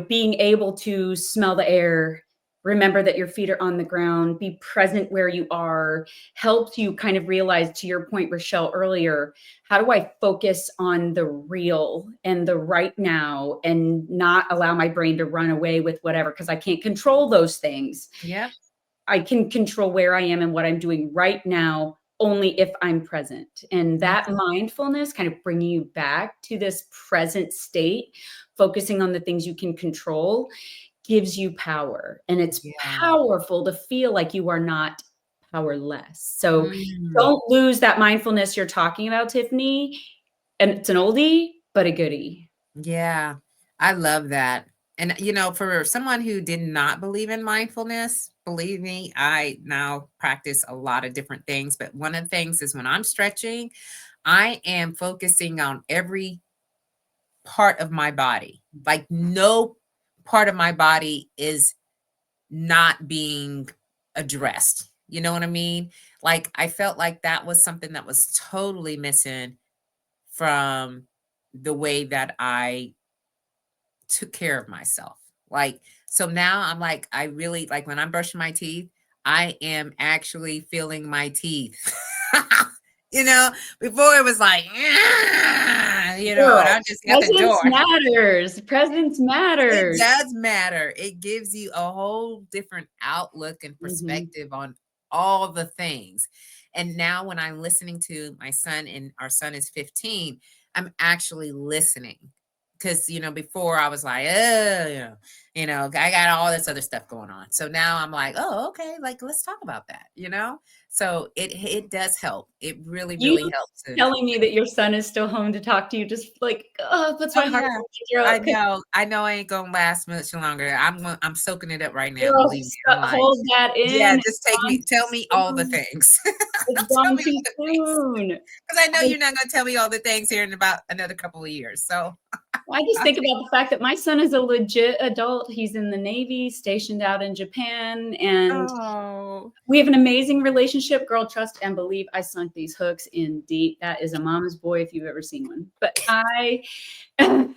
being able to smell the air, remember that your feet are on the ground, be present where you are, helps you kind of realize, to your point, Rochelle, earlier, how do I focus on the real and the right now and not allow my brain to run away with whatever, because I can't control those things. Yep. I can control where I am and what I'm doing right now only if I'm present. And Yeah. that mindfulness, kind of bringing you back to this present state, focusing on the things you can control, gives you power. And it's Yeah. powerful to feel like you are not powerless. So Mm. don't lose that mindfulness you're talking about, Tiffany. And it's an oldie, but a goodie. Yeah. I love that. And for someone who did not believe in mindfulness, believe me, I now practice a lot of different things. But one of the things is when I'm stretching, I am focusing on every part of my body. Like no part of my body is not being addressed. You know what I mean? Like I felt like that was something that was totally missing from the way that I took care of myself. Like, so now I'm like, I really like when I'm brushing my teeth, I am actually feeling my teeth. You know, before it was like, and Girl, I'm just at the door. presence matters. Presence It matters. does matter. It gives you a whole different outlook and Mm-hmm. perspective on all the things. And now when I'm listening to my son, and our son is 15, I'm actually listening. Because, before I was like, oh, I got all this other stuff going on. So now I'm like, oh, okay, like, let's talk about that. So it does help. It really, You really helps. telling me that your son is still home to talk to you just like, oh, puts Oh my heart yeah, in my I throat. 'Cause know. I know I ain't gonna last much longer. I'm soaking it up right now. girl, Believe me. I'm like, hold that yeah, in. just Gone tell too me all the soon. things. It's Tell gone me too all the things, soon. because I know I you're not gonna tell me all the things here in about another couple of years. So I just think about the fact that my son is a legit adult. He's in the Navy, stationed out in Japan, and oh, we have an amazing relationship. Girl, trust and believe. I sunk these hooks in deep. That is a mama's boy if you've ever seen one. But I would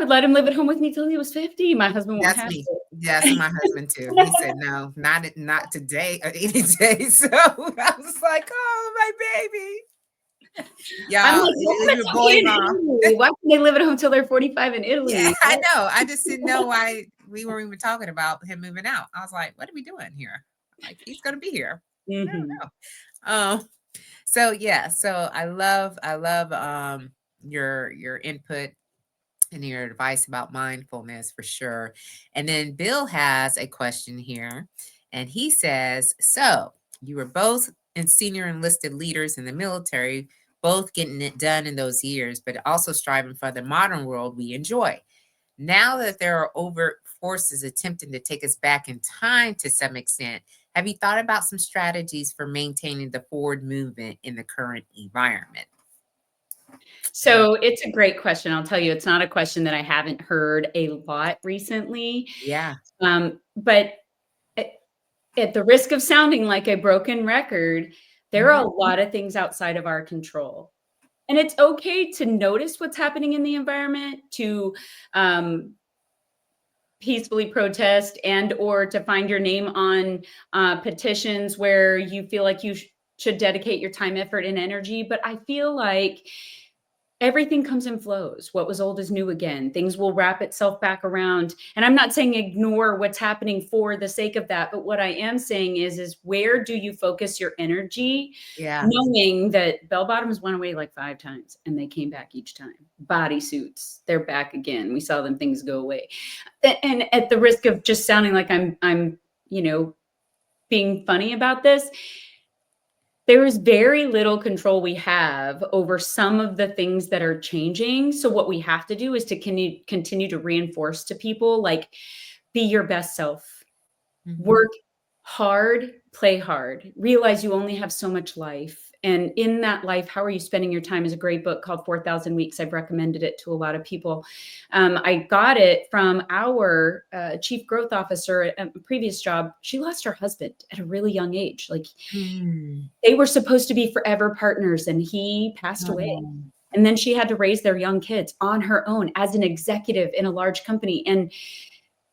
let him live at home with me till he was 50. My husband won't that's have me. That's it. my husband too. He said no, not today or any day. So I was like, oh, my baby. I'm Y'all, like, well, you're it's a okay boy in mom. Italy. Why can't they live at home till they're 45 in Yeah, Italy? I know. I just didn't know why we were even talking about him moving out. I was like, what are we doing here? Like, he's gonna be here. I don't Mhm. know. So yeah, so I love your input and your advice about mindfulness for sure. And then Bill has a question here, and he says, so you were both in senior enlisted leaders in the military, both getting it done in those years, but also striving for the modern world we enjoy. Now that there are overt forces attempting to take us back in time to some extent, have you thought about some strategies for maintaining the forward movement in the current environment? So it's a great question. I'll tell you, it's not a question that I haven't heard a lot recently. Yeah. But at, at the risk of sounding like a broken record, there are Mhm. a lot of things outside of our control. And it's okay to notice what's happening in the environment, to um, peacefully protest and or to find your name on petitions where you feel like you should dedicate your time, effort, and energy. But I feel like everything comes in flows. What was old is new again. Things will wrap itself back around. And I'm not saying ignore what's happening for the sake of that, but what I am saying is where do you focus your energy, Yeah. knowing that bell bottoms went away like 5 times and they came back each time. Bodysuits, they're back again. We saw them things go away. And at the risk of just sounding like I'm being funny about this, there is very little control we have over some of the things that are changing. So what we have to do is to continue to reinforce to people, like, be your best self, Mhm. work hard, play hard, realize you only have so much life. And in that life, how are you spending your time is a great book called 4,000 Weeks. I've recommended it to a lot of people. I got it from our chief growth officer at a previous job. She lost her husband at a really young age. Like, Mm. they were supposed to be forever partners and he passed away. Oh. And then she had to raise their young kids on her own as an executive in a large company. And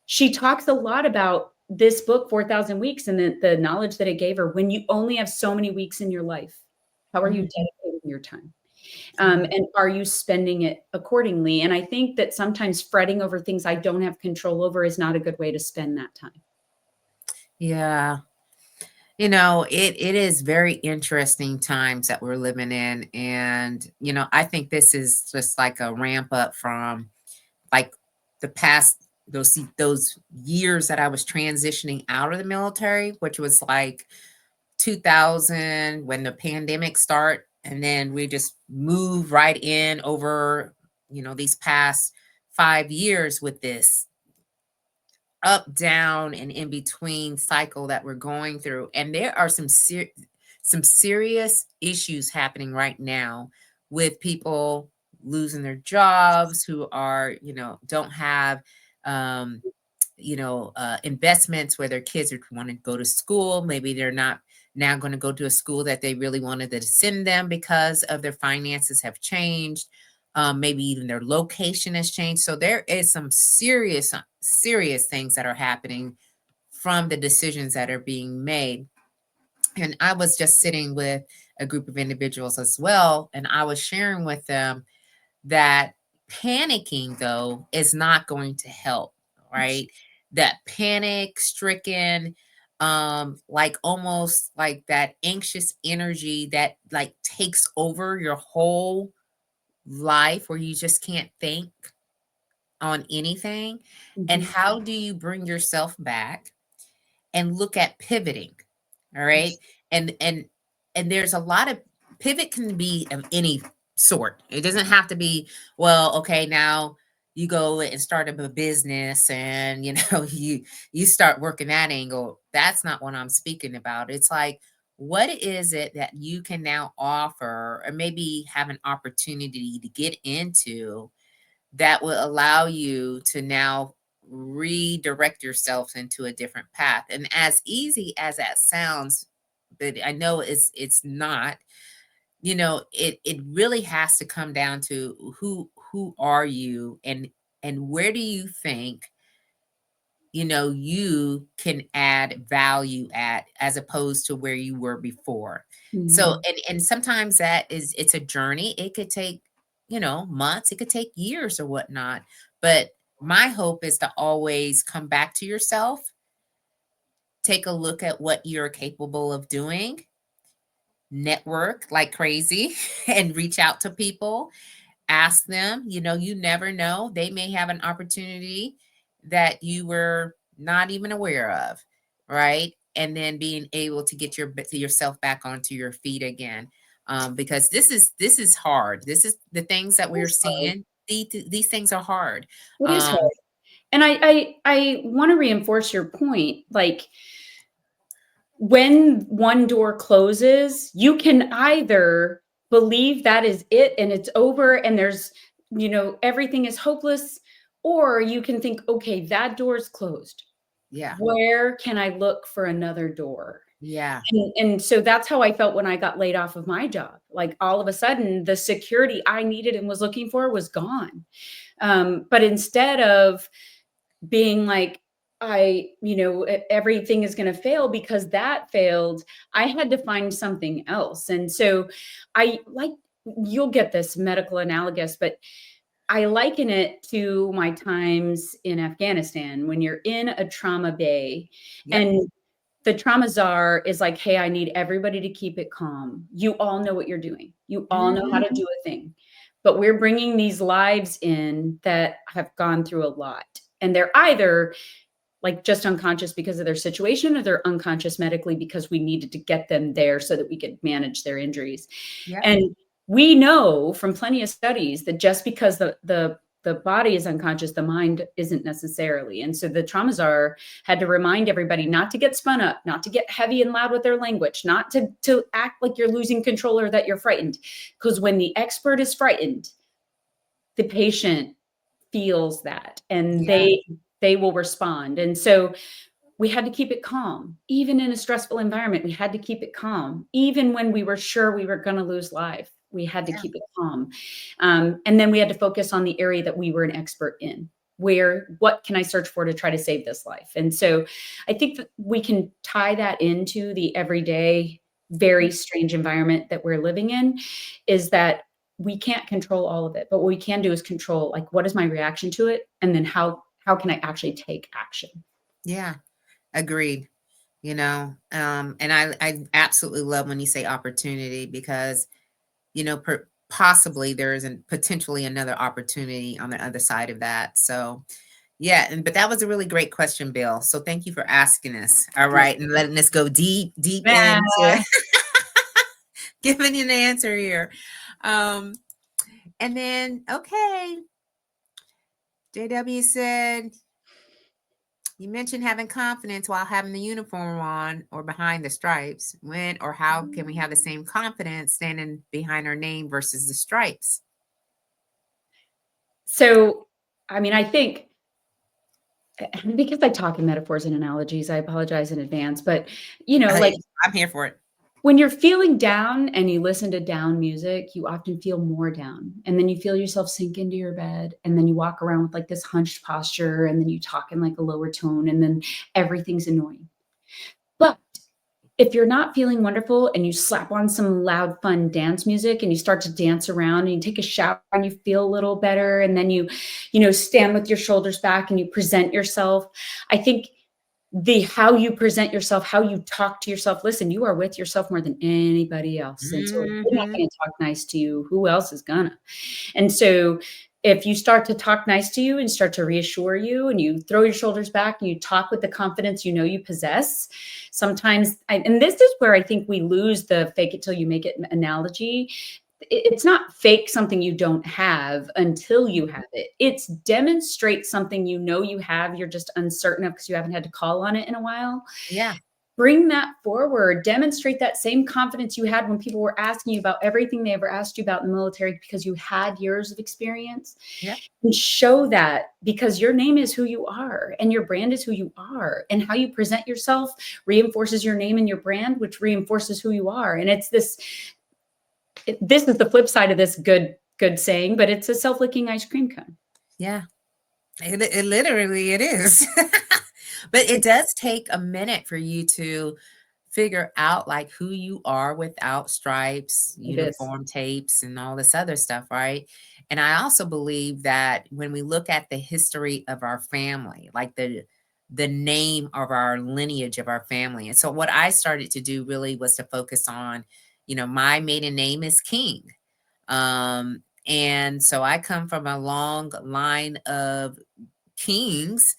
she talks a lot about this book, 4,000 Weeks, and the knowledge that it gave her. When you only have so many weeks in your life, how are you Mhm. dedicating your time? Yeah. And are you spending it accordingly? And I think that sometimes fretting over things I don't have control over is not a good way to spend that time. Yeah. It is very interesting times that we're living in. And, I think this is just like a ramp up from like the past those years that I was transitioning out of the military, which was like 2000 when the pandemic start, and then we just move right in over, these past 5 years with this up, down, and in between cycle that we're going through. And there are some serious issues happening right now with people losing their jobs, who are, don't have, investments where their kids are want to go to school. Maybe they're not now going to go to a school that they really wanted to send them because of their finances have changed. Maybe even their location has changed. So there is some serious things that are happening from the decisions that are being made. And I was just sitting with a group of individuals as well, and I was sharing with them that panicking, though, is not going to help, right? That panic stricken, like almost like that anxious energy that like takes over your whole life where you just can't think on anything. And Mhm. how do you bring yourself back and look at pivoting? All right. Yes. And there's a lot of pivot can be of any sort. It doesn't have to be, well, okay, now you go and start up a business and you start working that angle. That's not what I'm speaking about. It's like, what is it that you can now offer or maybe have an opportunity to get into that will allow you to now redirect yourself into a different path. And as easy as that sounds, but I know it's not, it really has to come down to who are you and where do you think you can add value at as opposed to where you were before. So Mhm. and sometimes it's a journey. It could take, months, it could take years or whatnot. But my hope is to always come back to yourself, take a look at what you're capable of doing, network like crazy, and reach out to people. Ask them, you never know. They may have an opportunity that you were not even aware of, right? And then being able to get yourself back onto your feet again. Because this is hard. This is the things that we're It's hard. seeing. These things are hard. It is Um, hard. And I want to reinforce your point. Like, when one door closes, you can either believe that is it and it's over and everything is hopeless, or you can think, okay, that door is closed. yeah, Where can I look for another door? yeah, And so that's how I felt when I got laid off of my job. Like, all of a sudden, the security I needed and was looking for was gone. But instead of being like, everything is going to fail because that failed, I had to find something else. And so I like, you'll get this medical analogous, but I liken it to my times in Afghanistan when you're in a trauma bay yep, and the trauma czar is like, hey, I need everybody to keep it calm. You all know what you're doing. You all know how mhm, to do a thing. But we're bringing these lives in that have gone through a lot. And they're either like just unconscious because of their situation, or they're unconscious medically because we needed to get them there so that we could manage their injuries. yep, And we know from plenty of studies that just because the body is unconscious, the mind isn't necessarily. And so the trauma czar had to remind everybody not to get spun up, not to get heavy and loud with their language, not to act like you're losing control or that you're frightened. Because when the expert is frightened, the patient feels that and yeah, they will respond. And so we had to keep it calm. Even in a stressful environment, we had to keep it calm. Even when we were sure we were going to lose life, we had to yeah, keep it calm. And then we had to focus on the area that we were an expert in. What can I search for to try to save this life? And so I think that we can tie that into the everyday, very strange environment that we're living in, is that we can't control all of it, but what we can do is control, like, what is my reaction to it? And then how can I actually take action? yeah. Agreed. And I absolutely love when you say opportunity because possibly there is potentially another opportunity on the other side of that. So yeah, but that was a really great question, Bill. So thank you for asking us. All right, and letting us go deep Yeah. into giving you an answer here. Um, and then okay, JW said you mentioned having confidence while having the uniform on or behind the stripes. When or how can we have the same confidence standing behind our name versus the stripes? So, I mean, I think because I talk in metaphors and analogies, I apologize in advance, but, Hey, like, I'm here for it. When you're feeling down and you listen to down music, you often feel more down. And then you feel yourself sink into your bed. And then you walk around with like this hunched posture. And then you talk in like a lower tone. And then everything's annoying. But if you're not feeling wonderful and you slap on some loud, fun dance music and you start to dance around and you take a shower and you feel a little better, and then you stand with your shoulders back and you present yourself, I think the how you present yourself, how you talk to yourself. Listen, you are with yourself more than anybody else. And so if you're not Mm-hmm. going to talk nice to you, who else is gonna? And so if you start to talk nice to you and start to reassure you and you throw your shoulders back and you talk with the confidence you possess, sometimes, and this is where I think we lose the fake it till you make it analogy. It's not fake something you don't have until you have it. It's demonstrate something you have, you're just uncertain of because you haven't had to call on it in a while. Yeah. Bring that forward. Demonstrate that same confidence you had when people were asking you about everything they ever asked you about in the military because you had years of experience. Yeah. And show that, because your name is who you are and your brand is who you are. And how you present yourself reinforces your name and your brand, which reinforces who you are. And it's this is the flip side of this good saying, but it's a self-licking ice cream cone. Yeah. It literally it is. But it does take a minute for you to figure out like who you are without stripes, It is. uniform tapes, and all this other stuff, right? And I also believe that when we look at the history of our family, like the name of our lineage of our family. And so what I started to do really was to focus on, my maiden name is King. And so I come from a long line of kings,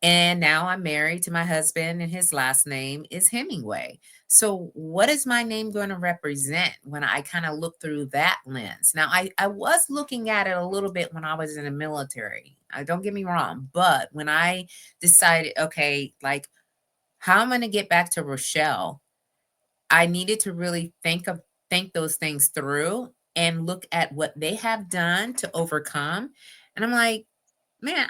and now I'm married to my husband, and his last name is Hemingway. So, what is my name going to represent when I kind of look through that lens? Now, I was looking at it a little bit when I was in the military. Don't get me wrong. But when I decided, okay, like, how am I going to get back to Rochelle? I needed to really think those things through and look at what they have done to overcome. And I'm like, man,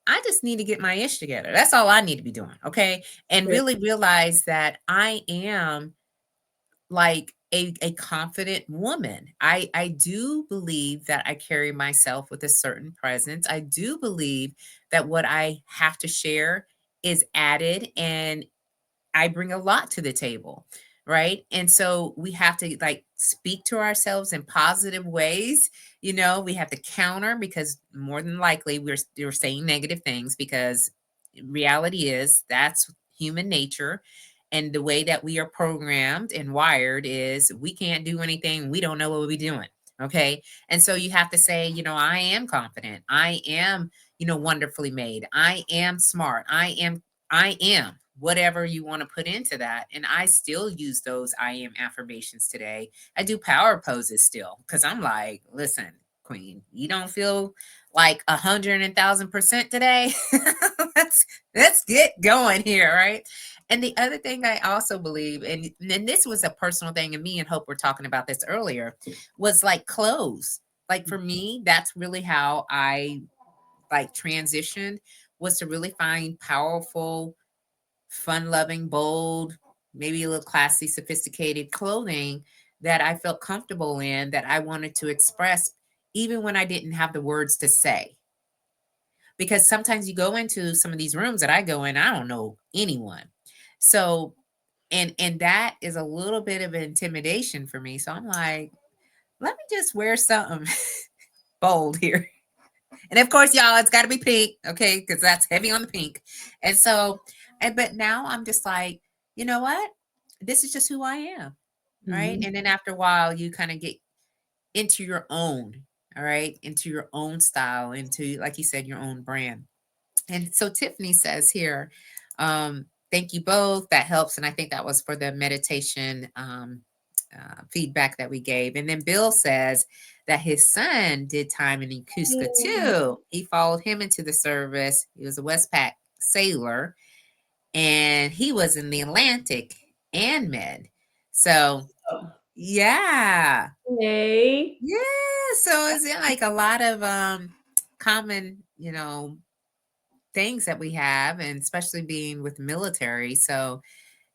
I just need to get my ish together. That's all I need to be doing, okay? And Great. really realize that I am like a confident woman. I do believe that I carry myself with a certain presence. I do believe that what I have to share is added, and I bring a lot to the table, right? And so we have to like speak to ourselves in positive ways. We have to counter, because more than likely we're saying negative things, because reality is that's human nature. And the way that we are programmed and wired is we can't do anything. We don't know what we're doing. Okay. And so you have to say, I am confident. I am, wonderfully made. I am smart. I am whatever you want to put into that. And I still use those I am affirmations today. I do power poses still, because I'm like, listen, queen, you don't feel like 100,000% today. let's get going here, right? And the other thing I also believe, and this was a personal thing, and me and Hope were talking about this earlier, was like clothes. Like for me, that's really how I like transitioned, was to really find powerful, fun loving, bold, maybe a little classy, sophisticated clothing that I felt comfortable in, that I wanted to express, even when I didn't have the words to say. Because sometimes you go into some of these rooms that I go in, I don't know anyone. So, and that is a little bit of intimidation for me. So I'm like, let me just wear something bold here. And of course, y'all, it's got to be pink, okay? Because that's heavy on the pink. And so, but now I'm just like, you know what? This is just who I am, right? Mhm. And then after a while, you kind of get into your own, all right, into your own style, into, like you said, your own brand. And so Tiffany says here, thank you both. That helps. And I think that was for the meditation feedback that we gave. And then Bill says that his son did time in Yakutka too. He followed him into the service. He was a Westpac sailor, and he was in the Atlantic and Med. So, yeah. Okay. Yeah. So it's like a lot of common, things that we have, and especially being with military. So,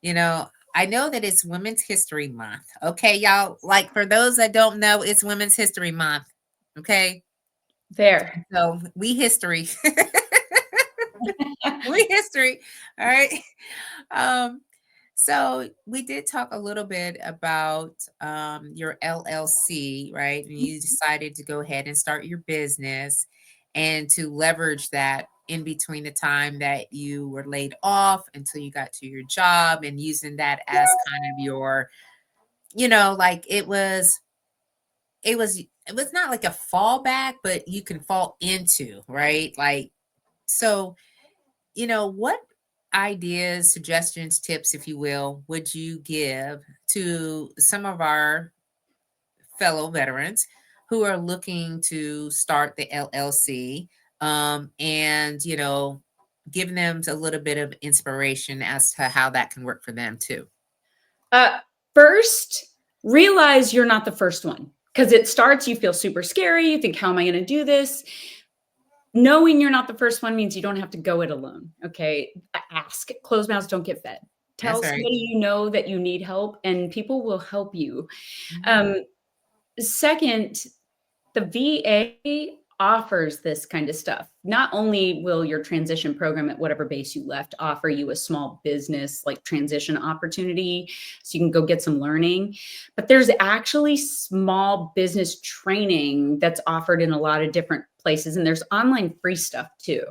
you know, I know that it's Women's History Month. Okay, y'all. Like for those that don't know, it's Women's History Month. Okay. There. So we history. We history. All right. Um, so we did talk a little bit about your LLC, right? And you decided to go ahead and start your business and to leverage that in between the time that you were laid off until you got to your job and using that as kind of your, like it was not like a fallback, but you can fall into, right? Like, so what ideas, suggestions, tips, if you will, would you give to some of our fellow veterans who are looking to start the LLC, and, giving them a little bit of inspiration as to how that can work for them too? Uh, First, realize you're not the first one because it starts, you feel super scary. You think, how am I going to do this? Knowing you're not the first one means you don't have to go it alone. Okay. Ask. Closed mouths don't get fed. That's Tell right. somebody you know that you need help, and people will help you. Mhm. Um, Second, the VA offers this kind of stuff. Not only will your transition program at whatever base you left offer you a small business like transition opportunity so you can go get some learning, but there's actually small business training that's offered in a lot of different places, and there's online free stuff too.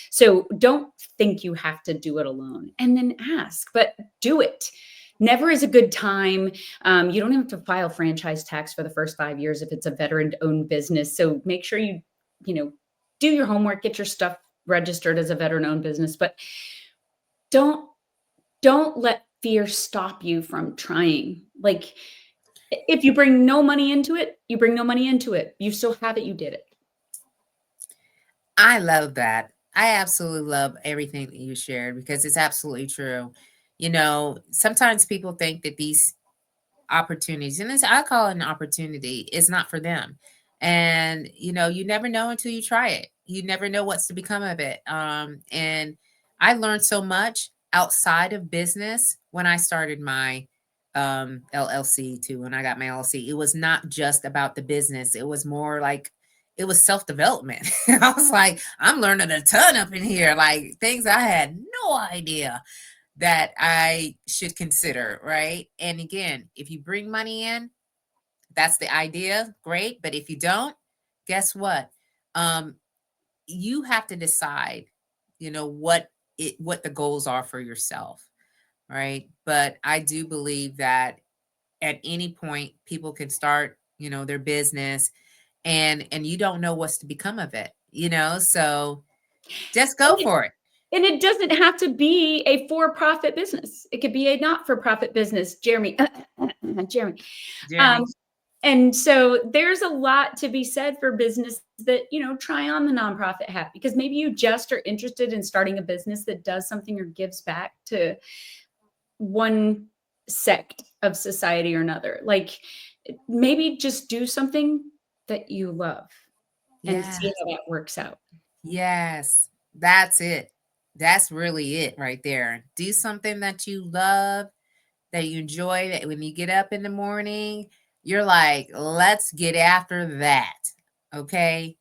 So don't think you have to do it alone, and then ask, but do it. Never is a good time. You don't have to file franchise tax for the first 5 years if it's a veteran-owned business. So make sure you know, do your homework, get your stuff registered as a veteran-owned business, but don't don't let fear stop you from trying. Like if you bring no money into it, you bring no money into it. You still have it, you did it. I love that. I absolutely love everything that you shared because it's absolutely true. Sometimes people think that these opportunities, and this I call it an opportunity, is not for them. And you never know until you try it. You never know what's to become of it. And I learned so much outside of business when I started my LLC too. When I got my LLC, it was not just about the business. It was more like it was self-development. I was like, I'm learning a ton up in here, like things I had no idea that I should consider, right? And again, if you bring money in, that's the idea, great. But if you don't, guess what? Um, you have to decide, what the goals are for yourself, right? But I do believe that at any point people can start, their business, and you don't know what's to become of it, so just go for it. And it doesn't have to be a for-profit business. It could be a not-for-profit business, Jeremy. Jeremy. Jeremy. Um, and so there's a lot to be said for business that, try on the nonprofit hat because maybe you just are interested in starting a business that does something or gives back to one sect of society or another. Like maybe just do something that you love and Yeah. see how that works out. Yes, that's it. That's really it right there. Do something that you love, that you enjoy, that when you get up in the morning, you're like, let's get after that. Okay.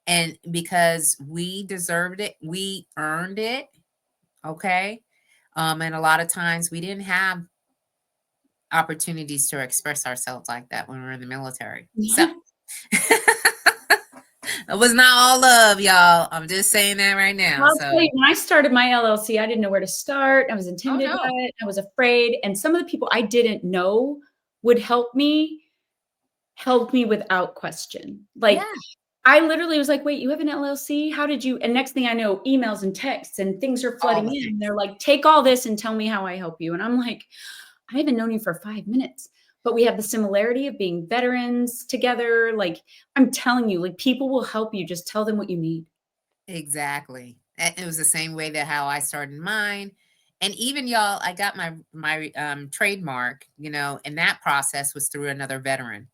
And because we deserved it, we earned it. Okay. And a lot of times we didn't have opportunities to express ourselves like that when we were in the military. So it was not all love, y'all. I'm just saying that right now. I'll So, tell you, when I started my LLC, I didn't know where to start. I was oh intimidated by no. it. I was afraid. And some of the people I didn't know would help me without question. Like, Yeah. I literally was like, wait, you have an LLC? How did you? And next thing I know, emails and texts and things are All flooding the in. And things. they're like, take all this and tell me how I help you. And I'm like, I haven't known you for 5 minutes, but we have the similarity of being veterans together. Like, I'm telling you, like, people will help you. Just tell them what you need. Exactly. It was the same way that how I started mine. And even y'all, I got my trademark, and that process was through another veteran.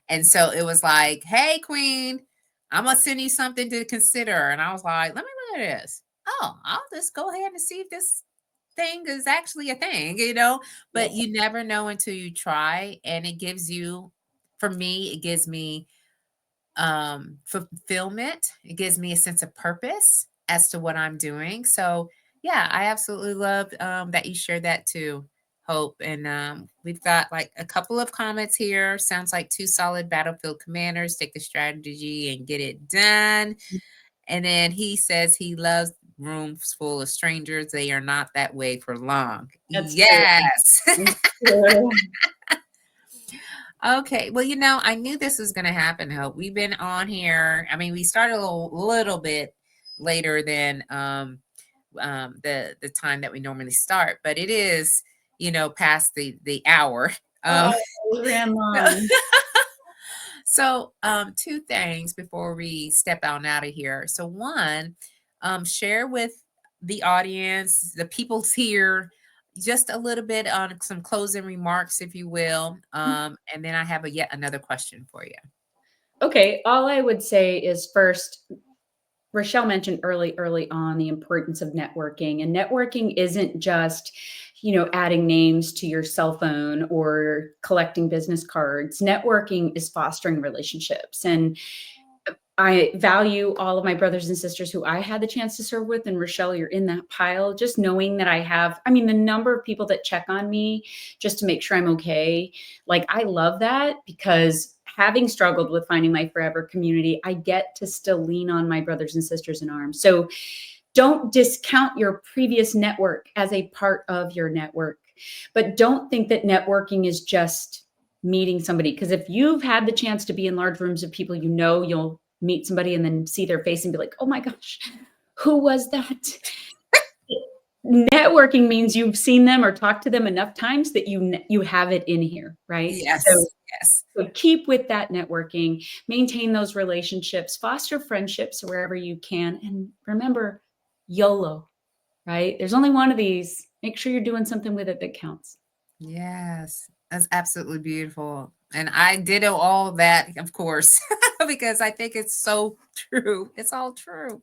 And so it was like, hey, Queen, I'm gonna send you something to consider. And I was like, let me look at this. Oh, I'll just go ahead and see if this thing is actually a thing, but Yes. you never know until you try. And it gives you, for me, it gives me fulfillment. It gives me a sense of purpose as to what I'm doing. So, yeah, I absolutely love that you shared that too, Hope. And we've got like a couple of comments here. Sounds like two solid battlefield commanders take the strategy and get it done. And then he says he loves rooms full of strangers. They are not that way for long. That's true. Yes. That's true. Okay. Well, I knew this was going to happen, Hope. We've been on here. I mean, we started a little bit later than the time that we normally start, but it is, past the hour. Oh, Um, we ran so, long. so two things before we step on out of here. So one, share with the audience, the people's here, just a little bit on some closing remarks, if you will. And then I have yet another question for you. Okay, all I would say is first, Rochelle mentioned early on the importance of networking, and networking isn't just, adding names to your cell phone or collecting business cards. Networking is fostering relationships. And I value all of my brothers and sisters who I had the chance to serve with. And Rochelle, you're in that pile. Just knowing that the number of people that check on me just to make sure I'm okay. Like, I love that because having struggled with finding my forever community, I get to still lean on my brothers and sisters in arms. So don't discount your previous network as a part of your network, but don't think that networking is just meeting somebody. Because if you've had the chance to be in large rooms of people, you'll meet somebody and then see their face and be like, oh my gosh, who was that? Networking means you've seen them or talked to them enough times that you have it in here, right? So, Yes. Yes. so keep with that networking, maintain those relationships, foster friendships wherever you can, and remember, YOLO, right? There's only one of these. Make sure you're doing something with it that counts. Yes. That's absolutely beautiful. And I ditto all that, of course, because I think it's so true. It's all true.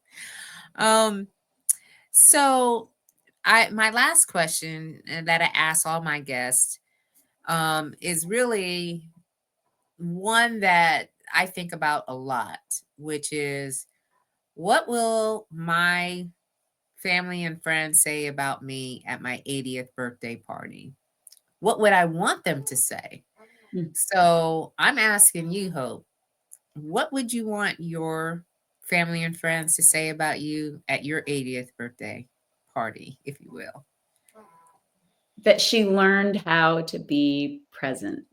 Um, so my last question that I ask all my guests is really one that I think about a lot, which is, what will my family and friends say about me at my 80th birthday party? What would I want them to say? Mm. So I'm asking you, Hope, what would you want your family and friends to say about you at your 80th birthday party, if you will? That she learned how to be present.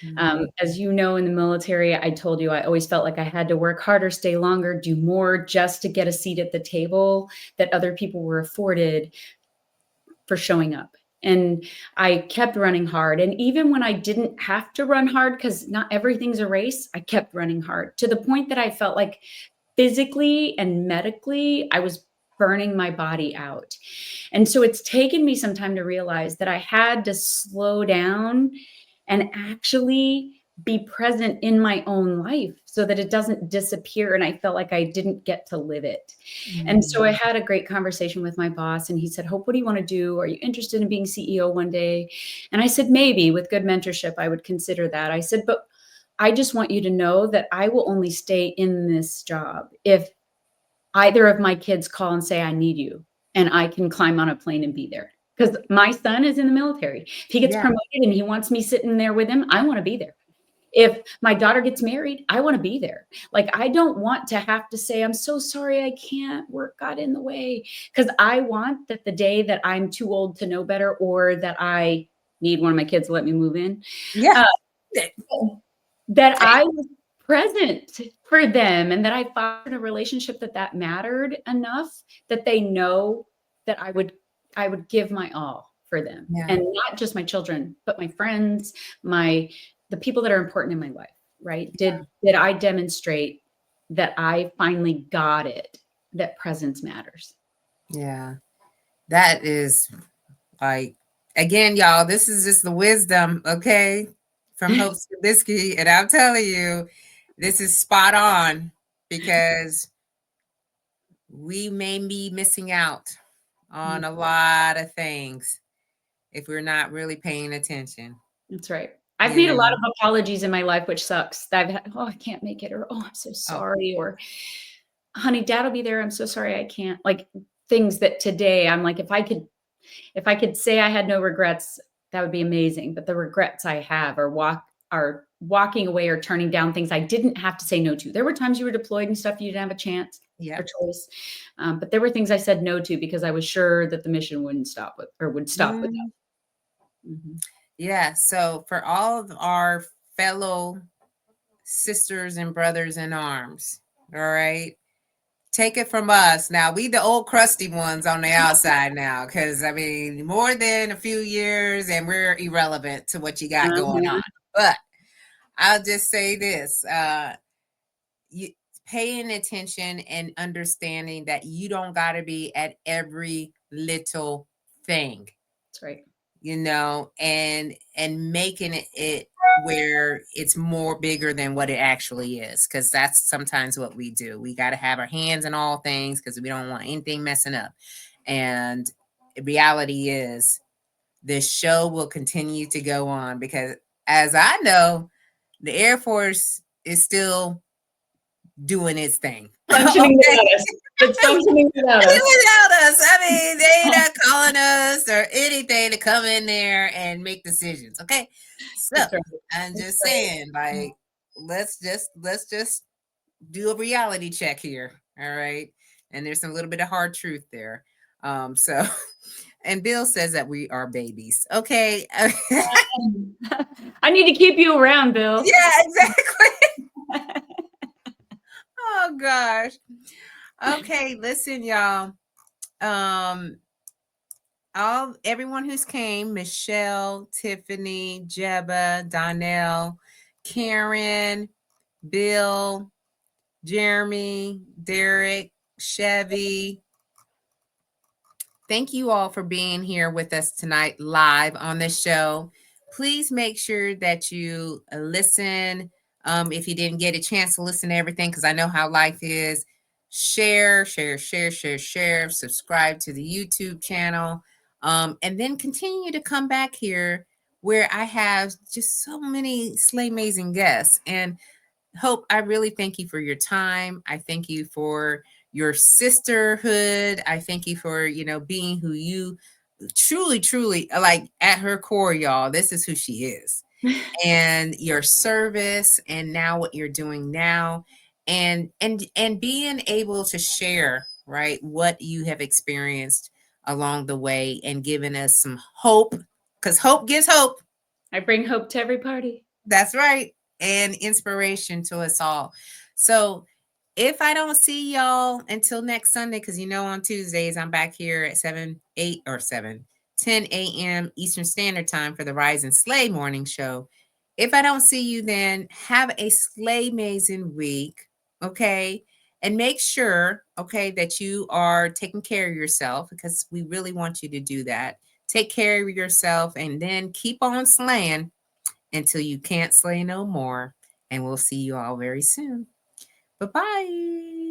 Mm. As you know, in the military, I told you I always felt like I had to work harder, stay longer, do more just to get a seat at the table that other people were afforded for showing up. And I kept running hard. And even when I didn't have to run hard, because not everything's a race, I kept running hard to the point that I felt like physically and medically, I was burning my body out. And so it's taken me some time to realize that I had to slow down and actually be present in my own life so that it doesn't disappear. And I felt like I didn't get to live it. And so I Mm. had a great conversation with my boss, and he said, Hope, what do you want to do? Are you interested in being CEO one day? And I said, maybe with good mentorship, I would consider that. I said, but I just want you to know that I will only stay in this job if either of my kids call and say, I need you, and I can climb on a plane and be there. Because my son is in the military. If he gets Yeah. promoted and he wants me sitting there with him, I want to be there. If my daughter gets married, I want to be there. Like, I don't want to have to say, I'm so sorry, I can't, work got in the way. Because I want that the day that I'm too old to know better, or that I need one of my kids to let me move in, Yeah. uh, that I was present for them, and that I fostered a relationship that mattered enough that they know that I would give my all for them, Yeah. and not just my children, but my friends, the people that are important in my life, right? Did I demonstrate that I finally got it, that presence matters? Yeah. That is like, again, y'all, this is just the wisdom, okay, from Hope Skibitsky. And I'm telling you, this is spot on, because we may be missing out on a lot of things if we're not really paying attention. That's right. I've You made a lot know? of apologies in my life, which sucks. I've had, "Oh, I can't make it," or, "Oh, I'm so Oh, sorry," or, "Honey, dad'll be there. I'm so sorry I can't." Like, things that today I'm like, if I could say I had no regrets, that would be amazing, but the regrets I have are walking away or turning down things I didn't have to say no to. There were times you were deployed and stuff, you didn't have a chance or yep. choice, but there were things I said no to because I was sure that the mission wouldn't stop with or would stop with Mm, that. Mhm. yeah. So for all of our fellow sisters and brothers in arms, all right, take it from us. Now, we the old crusty ones on the outside now, because I mean, more than a few years and we're irrelevant to what you got going on. Uh-huh. But I'll just say this. You paying attention and understanding that you don't got to be at every little thing, That's right. and making it where it's more bigger than what it actually is, because that's sometimes what we do. We got to have our hands in all things because we don't want anything messing up. And the reality is this show will continue to go on because, as I know, the Air Force is still doing its thing. Functioning Okay. without us. It's functioning without us. Without us. I mean, they ain't not calling us or anything to come in there and make decisions. Okay. So That's right. I'm That's just right. saying, like, let's just do a reality check here. All right. And there's some little bit of hard truth there. So and Bill says that we are babies. Okay. I need to keep you around, Bill. Yeah, exactly. Oh gosh. Okay, listen, y'all. Um, all everyone who's came, Michelle, Tiffany, Jeba, Donnell, Karen, Bill, Jeremy, Derek, Chevy. Thank you all for being here with us tonight live on this show. Please make sure that you listen. If you didn't get a chance to listen to everything, because I know how life is, share, share, share, share, share, subscribe to the YouTube channel, and then continue to come back here where I have just so many slay amazing guests. And Hope, I really thank you for your time. I thank you for your sisterhood. I thank you for, being who you truly, truly like at her core, y'all. This is who she is. And your service and now what you're doing now and being able to share, right, what you have experienced along the way and giving us some hope, because hope gives hope. I bring hope to every party. That's right. And inspiration to us all. So if I don't see y'all until next Sunday, because on Tuesdays I'm back here at 10 a.m. Eastern Standard Time for the Rise and Slay morning show. If I don't see you then, have a slay amazing week. Okay. And make sure, okay, that you are taking care of yourself, because we really want you to do that. Take care of yourself and then keep on slaying until you can't slay no more. And we'll see you all very soon. Bye-bye.